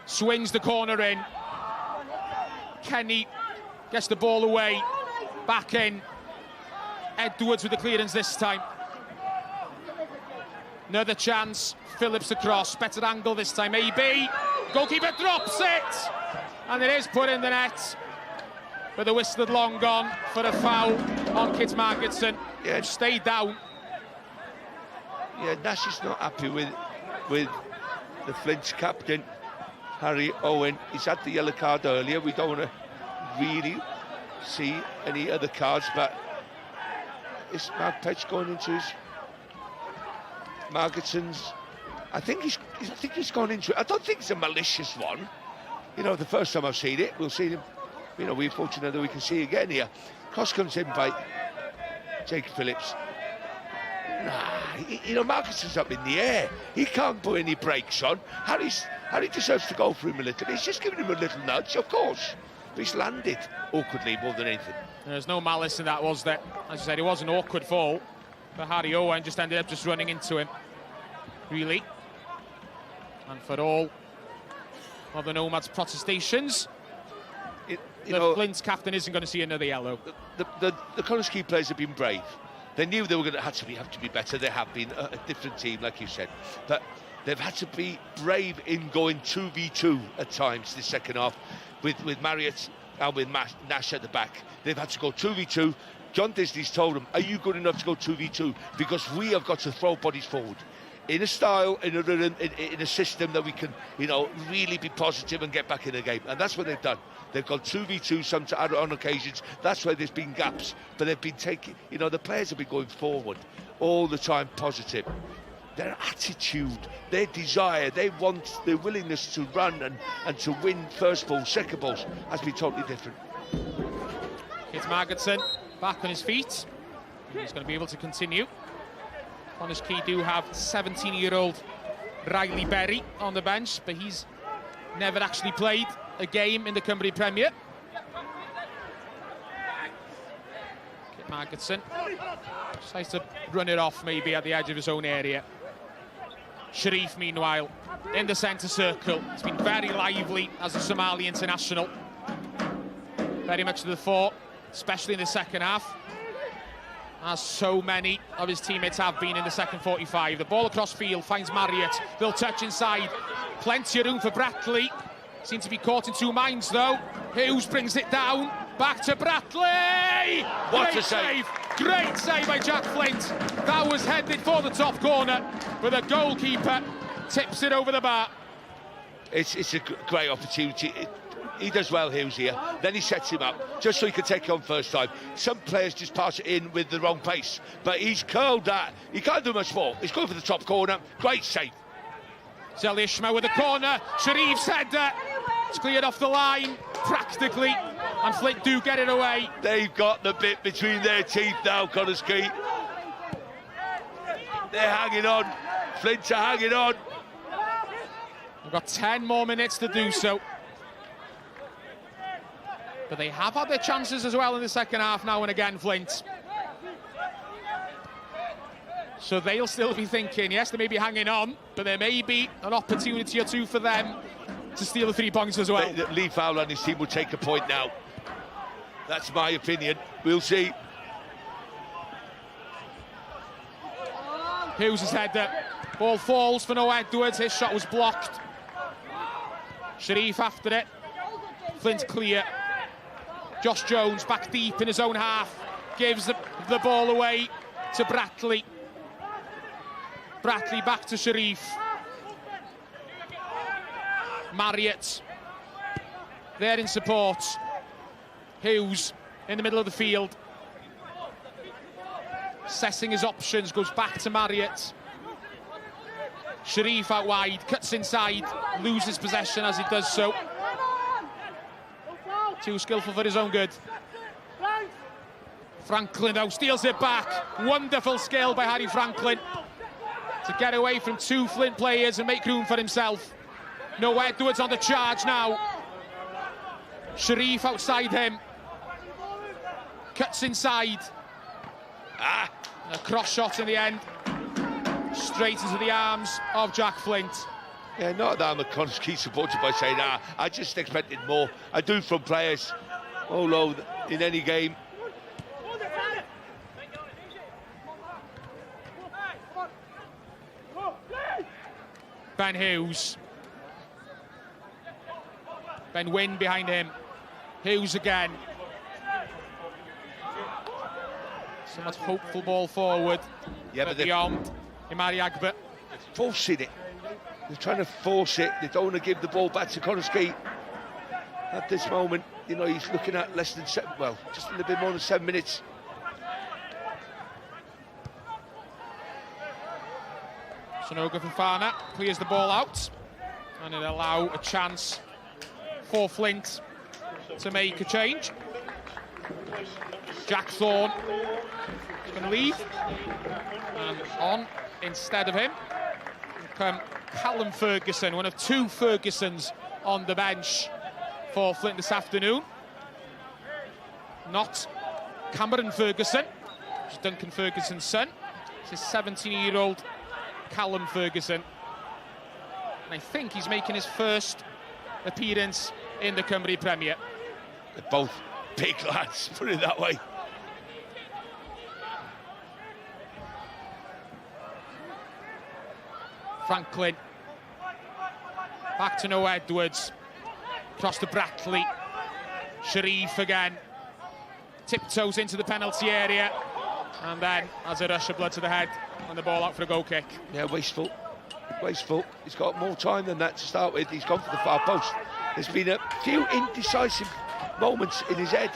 Speaker 1: swings the corner in. Kenny gets the ball away, back in. Edwards with the clearance this time. Another chance, Phillips across, better angle this time, AB. Goalkeeper drops it, and it is put in the net. But the whistle had long gone for a foul on Kit Margetson. Yeah, stayed down.
Speaker 2: Yeah, Nash is not happy with the Flint's captain, Harry Owen. He's had the yellow card earlier. We don't want to really see any other cards, but is Mark Petch going into his Margetson's? I think he's gone into it. I don't think it's a malicious one. You know, the first time I've seen it, we'll see him. You know, we're fortunate that we can see again here. Cross comes in by Jake Phillips. You know, Margetson's up in the air. He can't put any brakes on. Harry deserves to go for him a little. He's just giving him a little nudge, of course. But he's landed awkwardly more than anything.
Speaker 1: There's no malice in that, was there? As I said, it was an awkward fall. But Harry Owen just ended up just running into him, really. And for all of the Nomads' protestations, the Flint's captain isn't going to see another yellow.
Speaker 2: The Connah's Quay players have been brave. They knew they were going to have to be better. They have been a different team, like you said. But they've had to be brave in going 2v2 at times this second half with Marriott and with Nash at the back. They've had to go 2v2. John Disney's told them, are you good enough to go 2v2? Because we have got to throw bodies forward. In a style, in a system that we can, you know, really be positive and get back in the game. And that's what they've done. They've got 2v2 on occasions. That's where there's been gaps. But they've been taking, you know, the players have been going forward all the time, positive. Their attitude, their desire, their willingness to run and to win first balls, second balls has been totally different.
Speaker 1: It's Margetson back on his feet. He's going to be able to continue. Connah's Quay do have 17-year-old Riley Berry on the bench, but he's never actually played a game in the Cymru Premier. Margetson decides to run it off maybe at the edge of his own area. Sharif, meanwhile, in the centre circle. It's been very lively as a Somali international. Very much to the fore, especially in the second half, as so many of his teammates have been in the second 45. The ball across field finds Marriott. They'll touch inside. Plenty of room for Brackley. Seem to be caught in two minds, though. Hughes brings it down. Back to Brackley!
Speaker 2: What
Speaker 1: Great
Speaker 2: a save!
Speaker 1: Great save by Jack Flint. That was headed for the top corner, but the goalkeeper tips it over the bar.
Speaker 2: It's a great opportunity. He does well, Hughes, here. Then he sets him up, just so he can take it on first time. Some players just pass it in with the wrong pace, but he's curled that. He can't do much more. He's going for the top corner. Great save.
Speaker 1: Zelishma with the corner. Sharif's header. It's cleared off the line, practically, and Flint do get it away.
Speaker 2: They've got the bit between their teeth now, Connah's Quay. They're hanging on. Flint are hanging on.
Speaker 1: We've got 10 more minutes to do so. But they have had their chances as well in the second half now and again, Flint. So they'll still be thinking, yes, they may be hanging on, but there may be an opportunity or two for them to steal the 3 points as well.
Speaker 2: Lee Fowler and his team will take a point now. That's my opinion. We'll see.
Speaker 1: Hughes' header. Ball falls for Noah Edwards. His shot was blocked. Sharif after it. Flint clear. Josh Jones back deep in his own half. Gives the ball away to Brackley. Brackley back to Sharif. Marriott there in support. Hughes in the middle of the field. Assessing his options, goes back to Marriott. Sharif out wide, cuts inside, loses possession as he does so. Too skillful for his own good. Franklin though steals it back. Wonderful skill by Harry Franklin to get away from 2 Flint players and make room for himself. No Edwards on the charge now. Sharif outside him. Cuts inside. A cross shot in the end. Straight into the arms of Jack Flint.
Speaker 2: Yeah, not that I'm a Connah's Quay supporter by saying that. I just expected more. I do from players all over in any game.
Speaker 1: Ben Hughes. Ben Wynn behind him. Hughes again. Somewhat hopeful ball forward.
Speaker 2: Yeah, but
Speaker 1: beyond Imari Agba.
Speaker 2: Forcing it. They're trying to force it. They don't want to give the ball back to Connah's Quay. At this moment, you know, he's looking at less than 7, well, just a little bit more than 7 minutes.
Speaker 1: Sonoga Fofana clears the ball out, and it'll allow a chance for Flint to make a change. Jack Thorne is going to leave, and on instead of him will come Callum Ferguson, one of 2 Fergusons on the bench for Flint this afternoon. Not Cameron Ferguson, which is Duncan Ferguson's son. It's his 17-year-old Callum Ferguson. And I think he's making his first appearance in the Cymru Premier.
Speaker 2: They're both big lads, put it that way.
Speaker 1: Franklin. Back to Noah Edwards. Cross to Brackley. Sharif again. Tiptoes into the penalty area. And then has a rush of blood to the head and the ball out for a goal kick.
Speaker 2: Yeah, wasteful. Wasteful. He's got more time than that to start with. He's gone for the far post. There's been a few indecisive moments in his head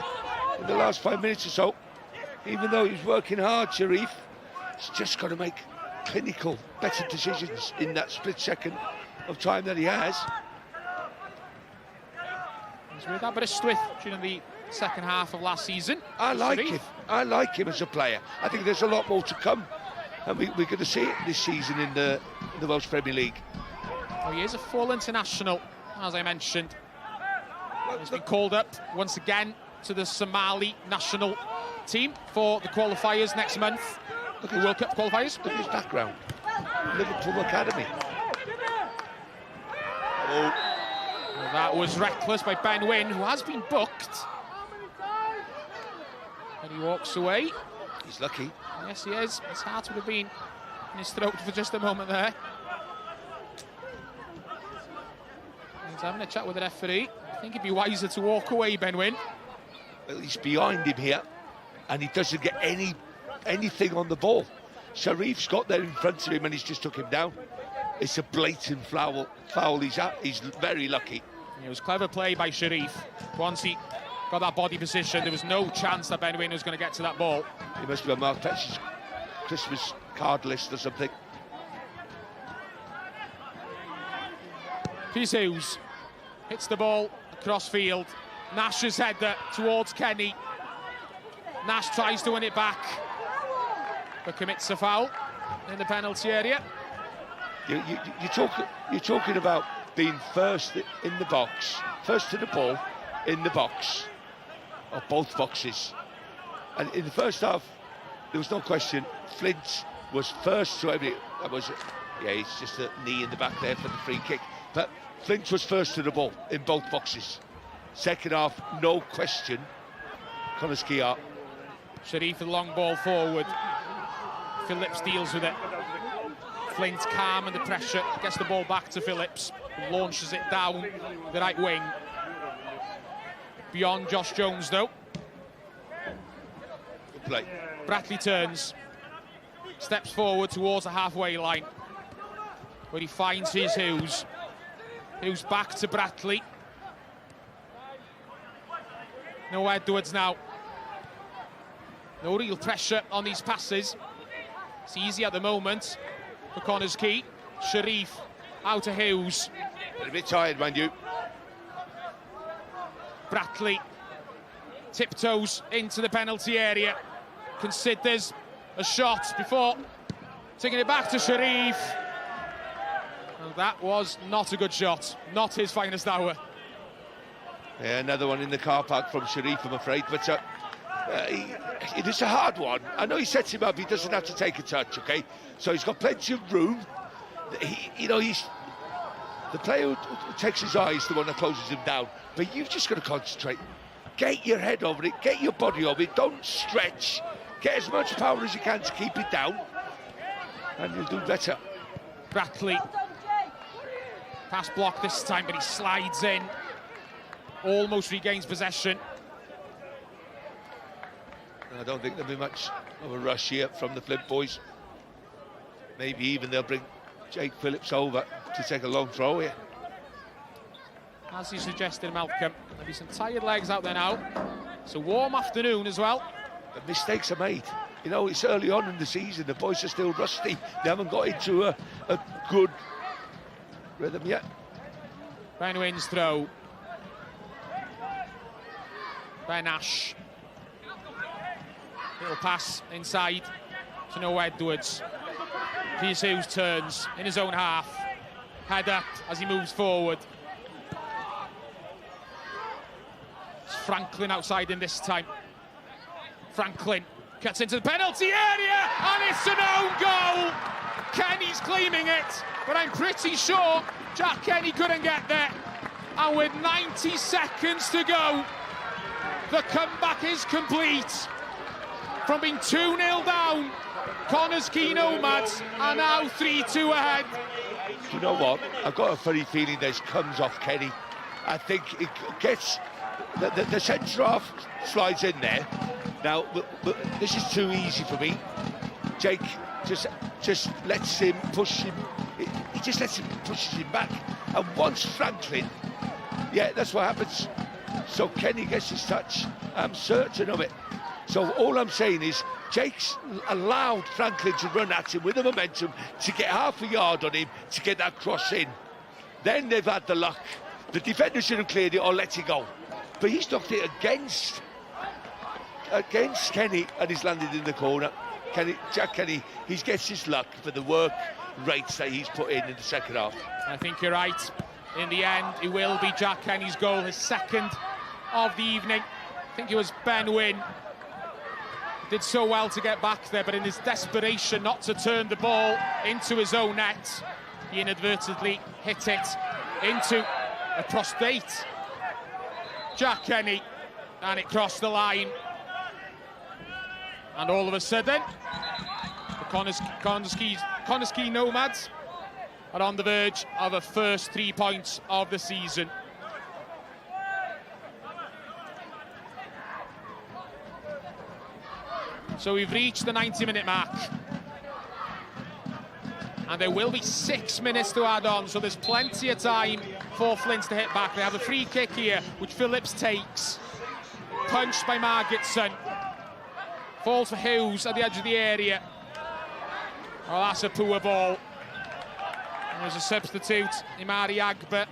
Speaker 2: in the last 5 minutes or so. Even though he's working hard, Sharif, he's just got to make clinical, better decisions in that split second of time that he has.
Speaker 1: He's with Aberystwyth during the second half of last season.
Speaker 2: I like him. I like him as a player. I think there's a lot more to come, and we're going to see it this season in the Welsh Premier League.
Speaker 1: Oh, he is a full international, as I mentioned. He's been called up once again to the Somali national team for the qualifiers next month. The World Cup qualifiers.
Speaker 2: Look at his background. Liverpool Academy. Oh.
Speaker 1: Well, that was reckless by Ben Wynn, who has been booked. And he walks away.
Speaker 2: He's lucky.
Speaker 1: Yes, he is. His heart would have been in his throat for just a moment there. He's having a chat with the referee. I think it'd be wiser to walk away, Ben Wynn.
Speaker 2: Well, he's behind him here, and he doesn't get anything on the ball. Sharif's got there in front of him, and he's just took him down. It's a blatant foul. He's very lucky.
Speaker 1: It was clever play by Sharif. Once he got that body position, there was no chance that Ben Wynn was going to get to that ball.
Speaker 2: He must be on Mark Petch's Christmas card list or something.
Speaker 1: Rhys Hughes hits the ball across field. Nash's header towards Kenny. Nash tries to win it back, but commits a foul in the penalty area.
Speaker 2: You're talking about being first in the box, first to the ball in the box, or both boxes. And in the first half, there was no question. Flint was first to every. It's just a knee in the back there for the free kick. But Flint was first to the ball in both boxes. Second half, no question. Connah's Quay.
Speaker 1: Sharif with the long ball forward. Phillips deals with it. Flint calm under pressure, gets the ball back to Phillips, launches it down the right wing. Beyond Josh Jones though.
Speaker 2: Good play.
Speaker 1: Bradley turns, steps forward towards the halfway line, where he finds Rhys Hughes. Hughes back to Bradley. No Edwards now. No real pressure on these passes. It's easy at the moment for Connah's Quay. Sharif out to Hughes.
Speaker 2: A bit tired, mind you.
Speaker 1: Bradley tiptoes into the penalty area. Considers a shot before taking it back to Sharif. And that was not a good shot. Not his finest hour.
Speaker 2: Yeah, another one in the car park from Sharif, I'm afraid. But it is a hard one. I know he sets him up. He doesn't have to take a touch, OK? So he's got plenty of room. He's the player who takes his eye is the one that closes him down. But you've just got to concentrate. Get your head over it. Get your body over it. Don't stretch. Get as much power as you can to keep it down. And you'll do better.
Speaker 1: Bradley. Pass block this time, but he slides in. Almost regains possession.
Speaker 2: I don't think there'll be much of a rush here from the Flint boys. Maybe even they'll bring Jake Phillips over to take a long throw here.
Speaker 1: As you suggested, Malcolm, there'll be some tired legs out there now. It's a warm afternoon as well.
Speaker 2: The mistakes are made. You know, it's early on in the season. The boys are still rusty. They haven't got into a good rhythm yet.
Speaker 1: Ben Wynn's throw. Ben Ash. Little pass inside to no Edwards. Rhys Hughes turns in his own half. Header as he moves forward. It's Franklin outside him this time. Franklin cuts into the penalty area and it's an own goal. Kenny's claiming it, but I'm pretty sure Jack Kenny couldn't get there. And with 90 seconds to go, the comeback is complete. From being 2-0 down, Connah's Quay Nomads are now 3-2 ahead.
Speaker 2: You know what? I've got a funny feeling this comes off Kenny. I think it gets... The centre half slides in there. Now, but this is too easy for me. Jake just lets him push him. He just lets him, pushes him back. And once Franklin... Yeah, that's what happens. So Kenny gets his touch. I'm certain of it. So all I'm saying is Jake's allowed Franklin to run at him with the momentum to get half a yard on him to get that cross in. Then they've had the luck. The defender should have cleared it or let it go. But he's knocked it against Kenny and he's landed in the corner. Jack Kenny, he gets his luck for the work rates that he's put in the second half.
Speaker 1: I think you're right. In the end, it will be Jack Kenny's goal, his second of the evening. I think it was Ben Wynn did so well to get back there, but in his desperation not to turn the ball into his own net, he inadvertently hit it into a prostate Jack Kenny, and it crossed the line. And all of a sudden, the Quay Nomads are on the verge of the first 3 points of the season. So we've reached the 90-minute mark. And there will be 6 minutes to add on, so there's plenty of time for Flint to hit back. They have a free kick here, which Phillips takes. Punched by Margetson. Falls for Hughes at the edge of the area. Oh, that's a poor ball. And there's a substitute, Imari Agba,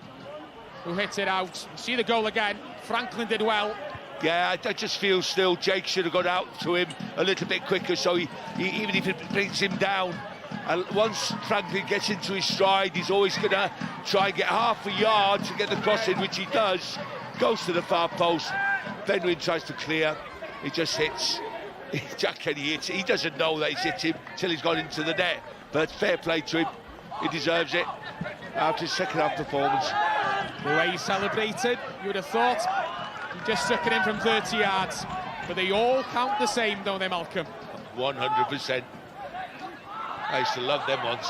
Speaker 1: who hits it out. You see the goal again. Franklin did well.
Speaker 2: Yeah, I just feel still Jake should have got out to him a little bit quicker, so he even if it brings him down. And once Franklin gets into his stride, he's always going to try and get half a yard to get the cross in, which he does. Goes to the far post. Benwin tries to clear. He just hits. Jack Kenny hits. He doesn't know that he's hit him till he's gone into the net. But fair play to him. He deserves it after his second half performance.
Speaker 1: The way he celebrated, you would have thought he just stuck it in from 30 yards. But they all count the same, don't they, Malcolm?
Speaker 2: 100%. I used to love them ones.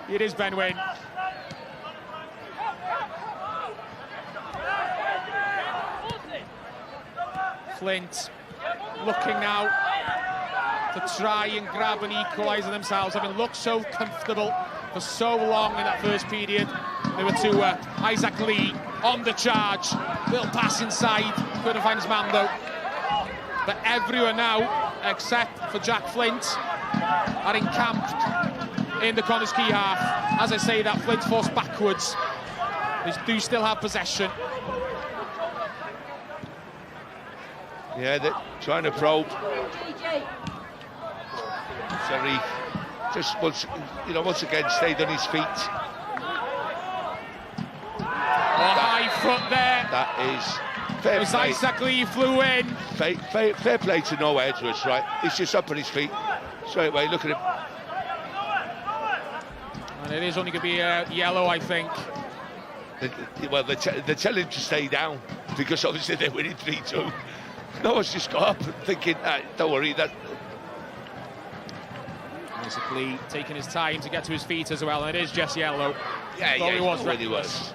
Speaker 1: It is Benwin. Flint looking now to try and grab an equaliser themselves, having looked so comfortable for so long in that first period. They were to Isaac Lee on the charge. Little pass inside, couldn't find his man though. But everyone now, except for Jack Flint, are encamped in the Connah's Quay half. As I say that, Flint forced backwards. They do still have possession.
Speaker 2: Yeah, they're trying to probe. Sorry, just once again stayed on his feet.
Speaker 1: High foot there.
Speaker 2: That is fair play.
Speaker 1: Isaac Lee flew in.
Speaker 2: Fair play to Noah Edwards, right? He's just up on his feet straight away. Look at him.
Speaker 1: And it is only going to be a yellow, I think.
Speaker 2: Well, they're telling him to stay down because obviously they're winning 3-2. Noah's just got up thinking, don't worry, that.
Speaker 1: Basically taking his time to get to his feet as well, and it is just yellow.
Speaker 2: Yeah,
Speaker 1: he was
Speaker 2: when he was.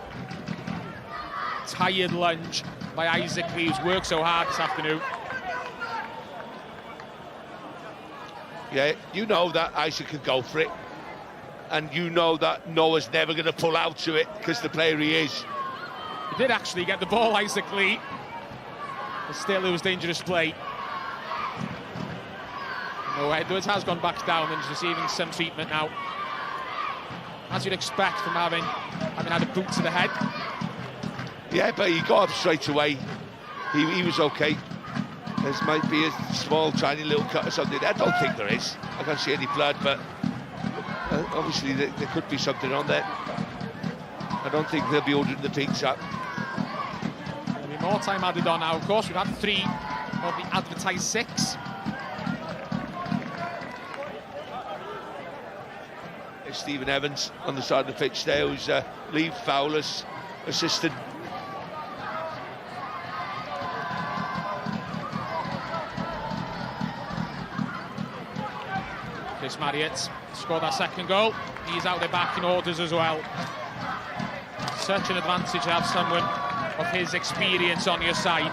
Speaker 1: Tired lunge by Isaac Lee, who's worked so hard this afternoon.
Speaker 2: Yeah, you know that Isaac can go for it, and you know that Noah's never going to pull out to it because the player he is.
Speaker 1: He did actually get the ball, Isaac Lee, but still it was dangerous play. Noah Edwards has gone back down and is receiving some treatment now, as you'd expect from having had a boot to the head.
Speaker 2: Yeah, but he got up straight away. He was okay. There might be a small, tiny little cut or something. I don't think there is. I can't see any blood, but obviously there could be something on there. I don't think they'll be ordering the pinks up.
Speaker 1: There'll be more time added on now, of course. We've had 3 of the advertised 6.
Speaker 2: There's Stephen Evans on the side of the pitch there, who's Lee Fowler's assistant.
Speaker 1: Chris Marriott scored that second goal. He's out there backing orders as well. Such an advantage to have someone of his experience on your side,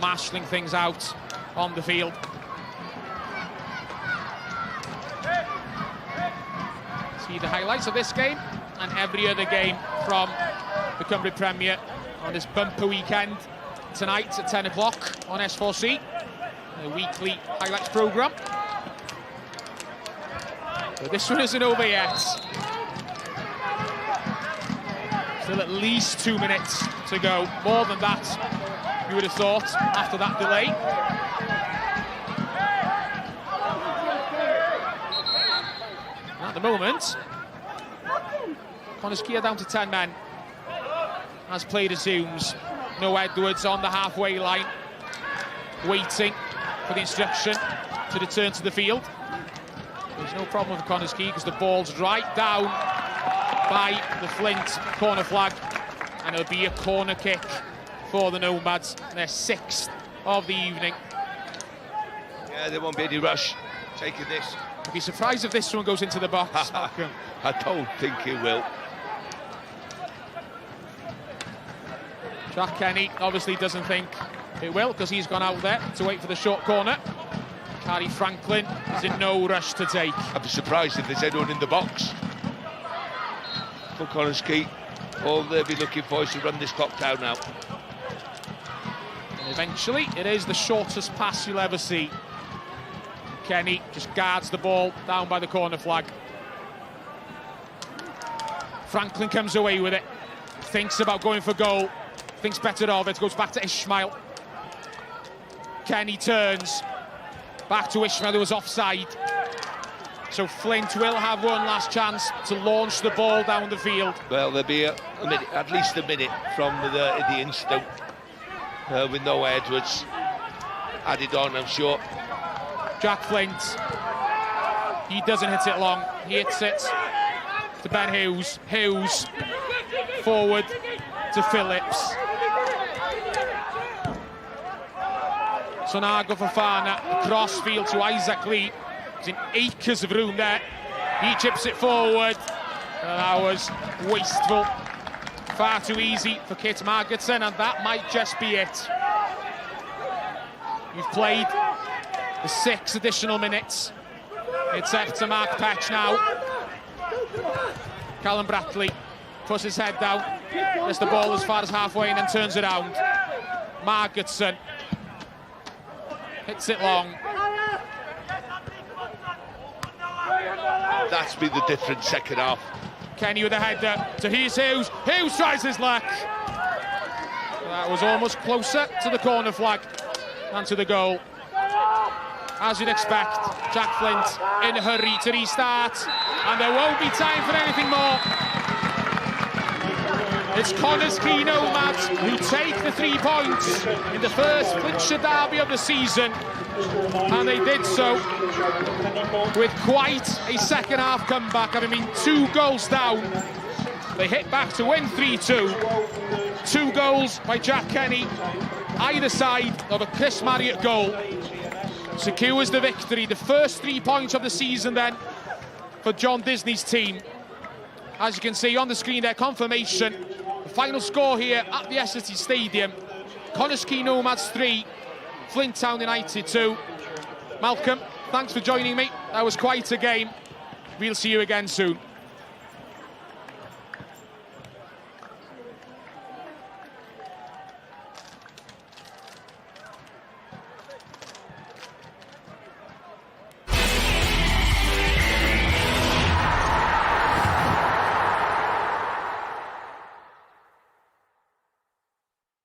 Speaker 1: marshalling things out on the field. See the highlights of this game and every other game from the Cymru Premier on this bumper weekend tonight at 10 o'clock on S4C, a weekly highlights programme. But this one isn't over yet. Still at least 2 minutes to go. More than that, you would have thought, after that delay. At the moment, Connah's Quay are down to 10 men. As play resumes, Noah Edwards on the halfway line. waiting for the instruction to return to the field. There's no problem with Connah's Quay because the ball's right down by the Flint corner flag, and it'll be a corner kick for the Nomads, their 6th of the evening.
Speaker 2: Yeah, there won't be any rush taking this.
Speaker 1: I'd be surprised if this one goes into the box.
Speaker 2: I don't think he will.
Speaker 1: Jack Kenny obviously doesn't think it will because he's gone out there to wait for the short corner. Harry Franklin is in no rush to take.
Speaker 2: I'd be surprised if there's anyone in the box. For Connah's Quay, all they'll be looking for is to run this clock down now.
Speaker 1: And eventually, it is the shortest pass you'll ever see. Kenny just guards the ball down by the corner flag. Franklin comes away with it, thinks about going for goal, thinks better of it, goes back to Ishmael. Kenny turns, back to Ishmael, who was offside. So Flint will have one last chance to launch the ball down the field.
Speaker 2: Well, there'll be a minute, at least a minute from the incident with Noah Edwards added on, I'm sure.
Speaker 1: Jack Flint, he doesn't hit it long, he hits it to Ben Hughes. Hughes forward to Phillips. Sonago Fofana across field to Isaac Lee. There's in acres of room there. He chips it forward. That was wasteful. Far too easy for Kit Margetson, and that might just be it. You've played the 6 additional minutes. It's up to Mark Petch now. Callum Brackley puts his head down, gets the ball as far as halfway and then turns around. Margetson hits it long.
Speaker 2: That's been the difference second half.
Speaker 1: Kenny with a header to Rhys Hughes. Hughes tries his luck. That was almost closer to the corner flag than to the goal. As you'd expect, Jack Flint in a hurry to restart, and there won't be time for anything more. It's Connah's Quay Nomads who take the 3 points in the first Flintshire derby of the season, and they did so with quite a second half comeback. Having been 2 goals down, they hit back to win 3-2. 2 goals by Jack Kenny, either side of a Chris Marriott goal. Secures the victory, the first 3 points of the season then for John Disney's team. As you can see on the screen there, confirmation. The final score here at the Essity Stadium. Connah's Quay Nomads 3, Flint Town United 2. Malcolm, thanks for joining me. That was quite a game. We'll see you again soon.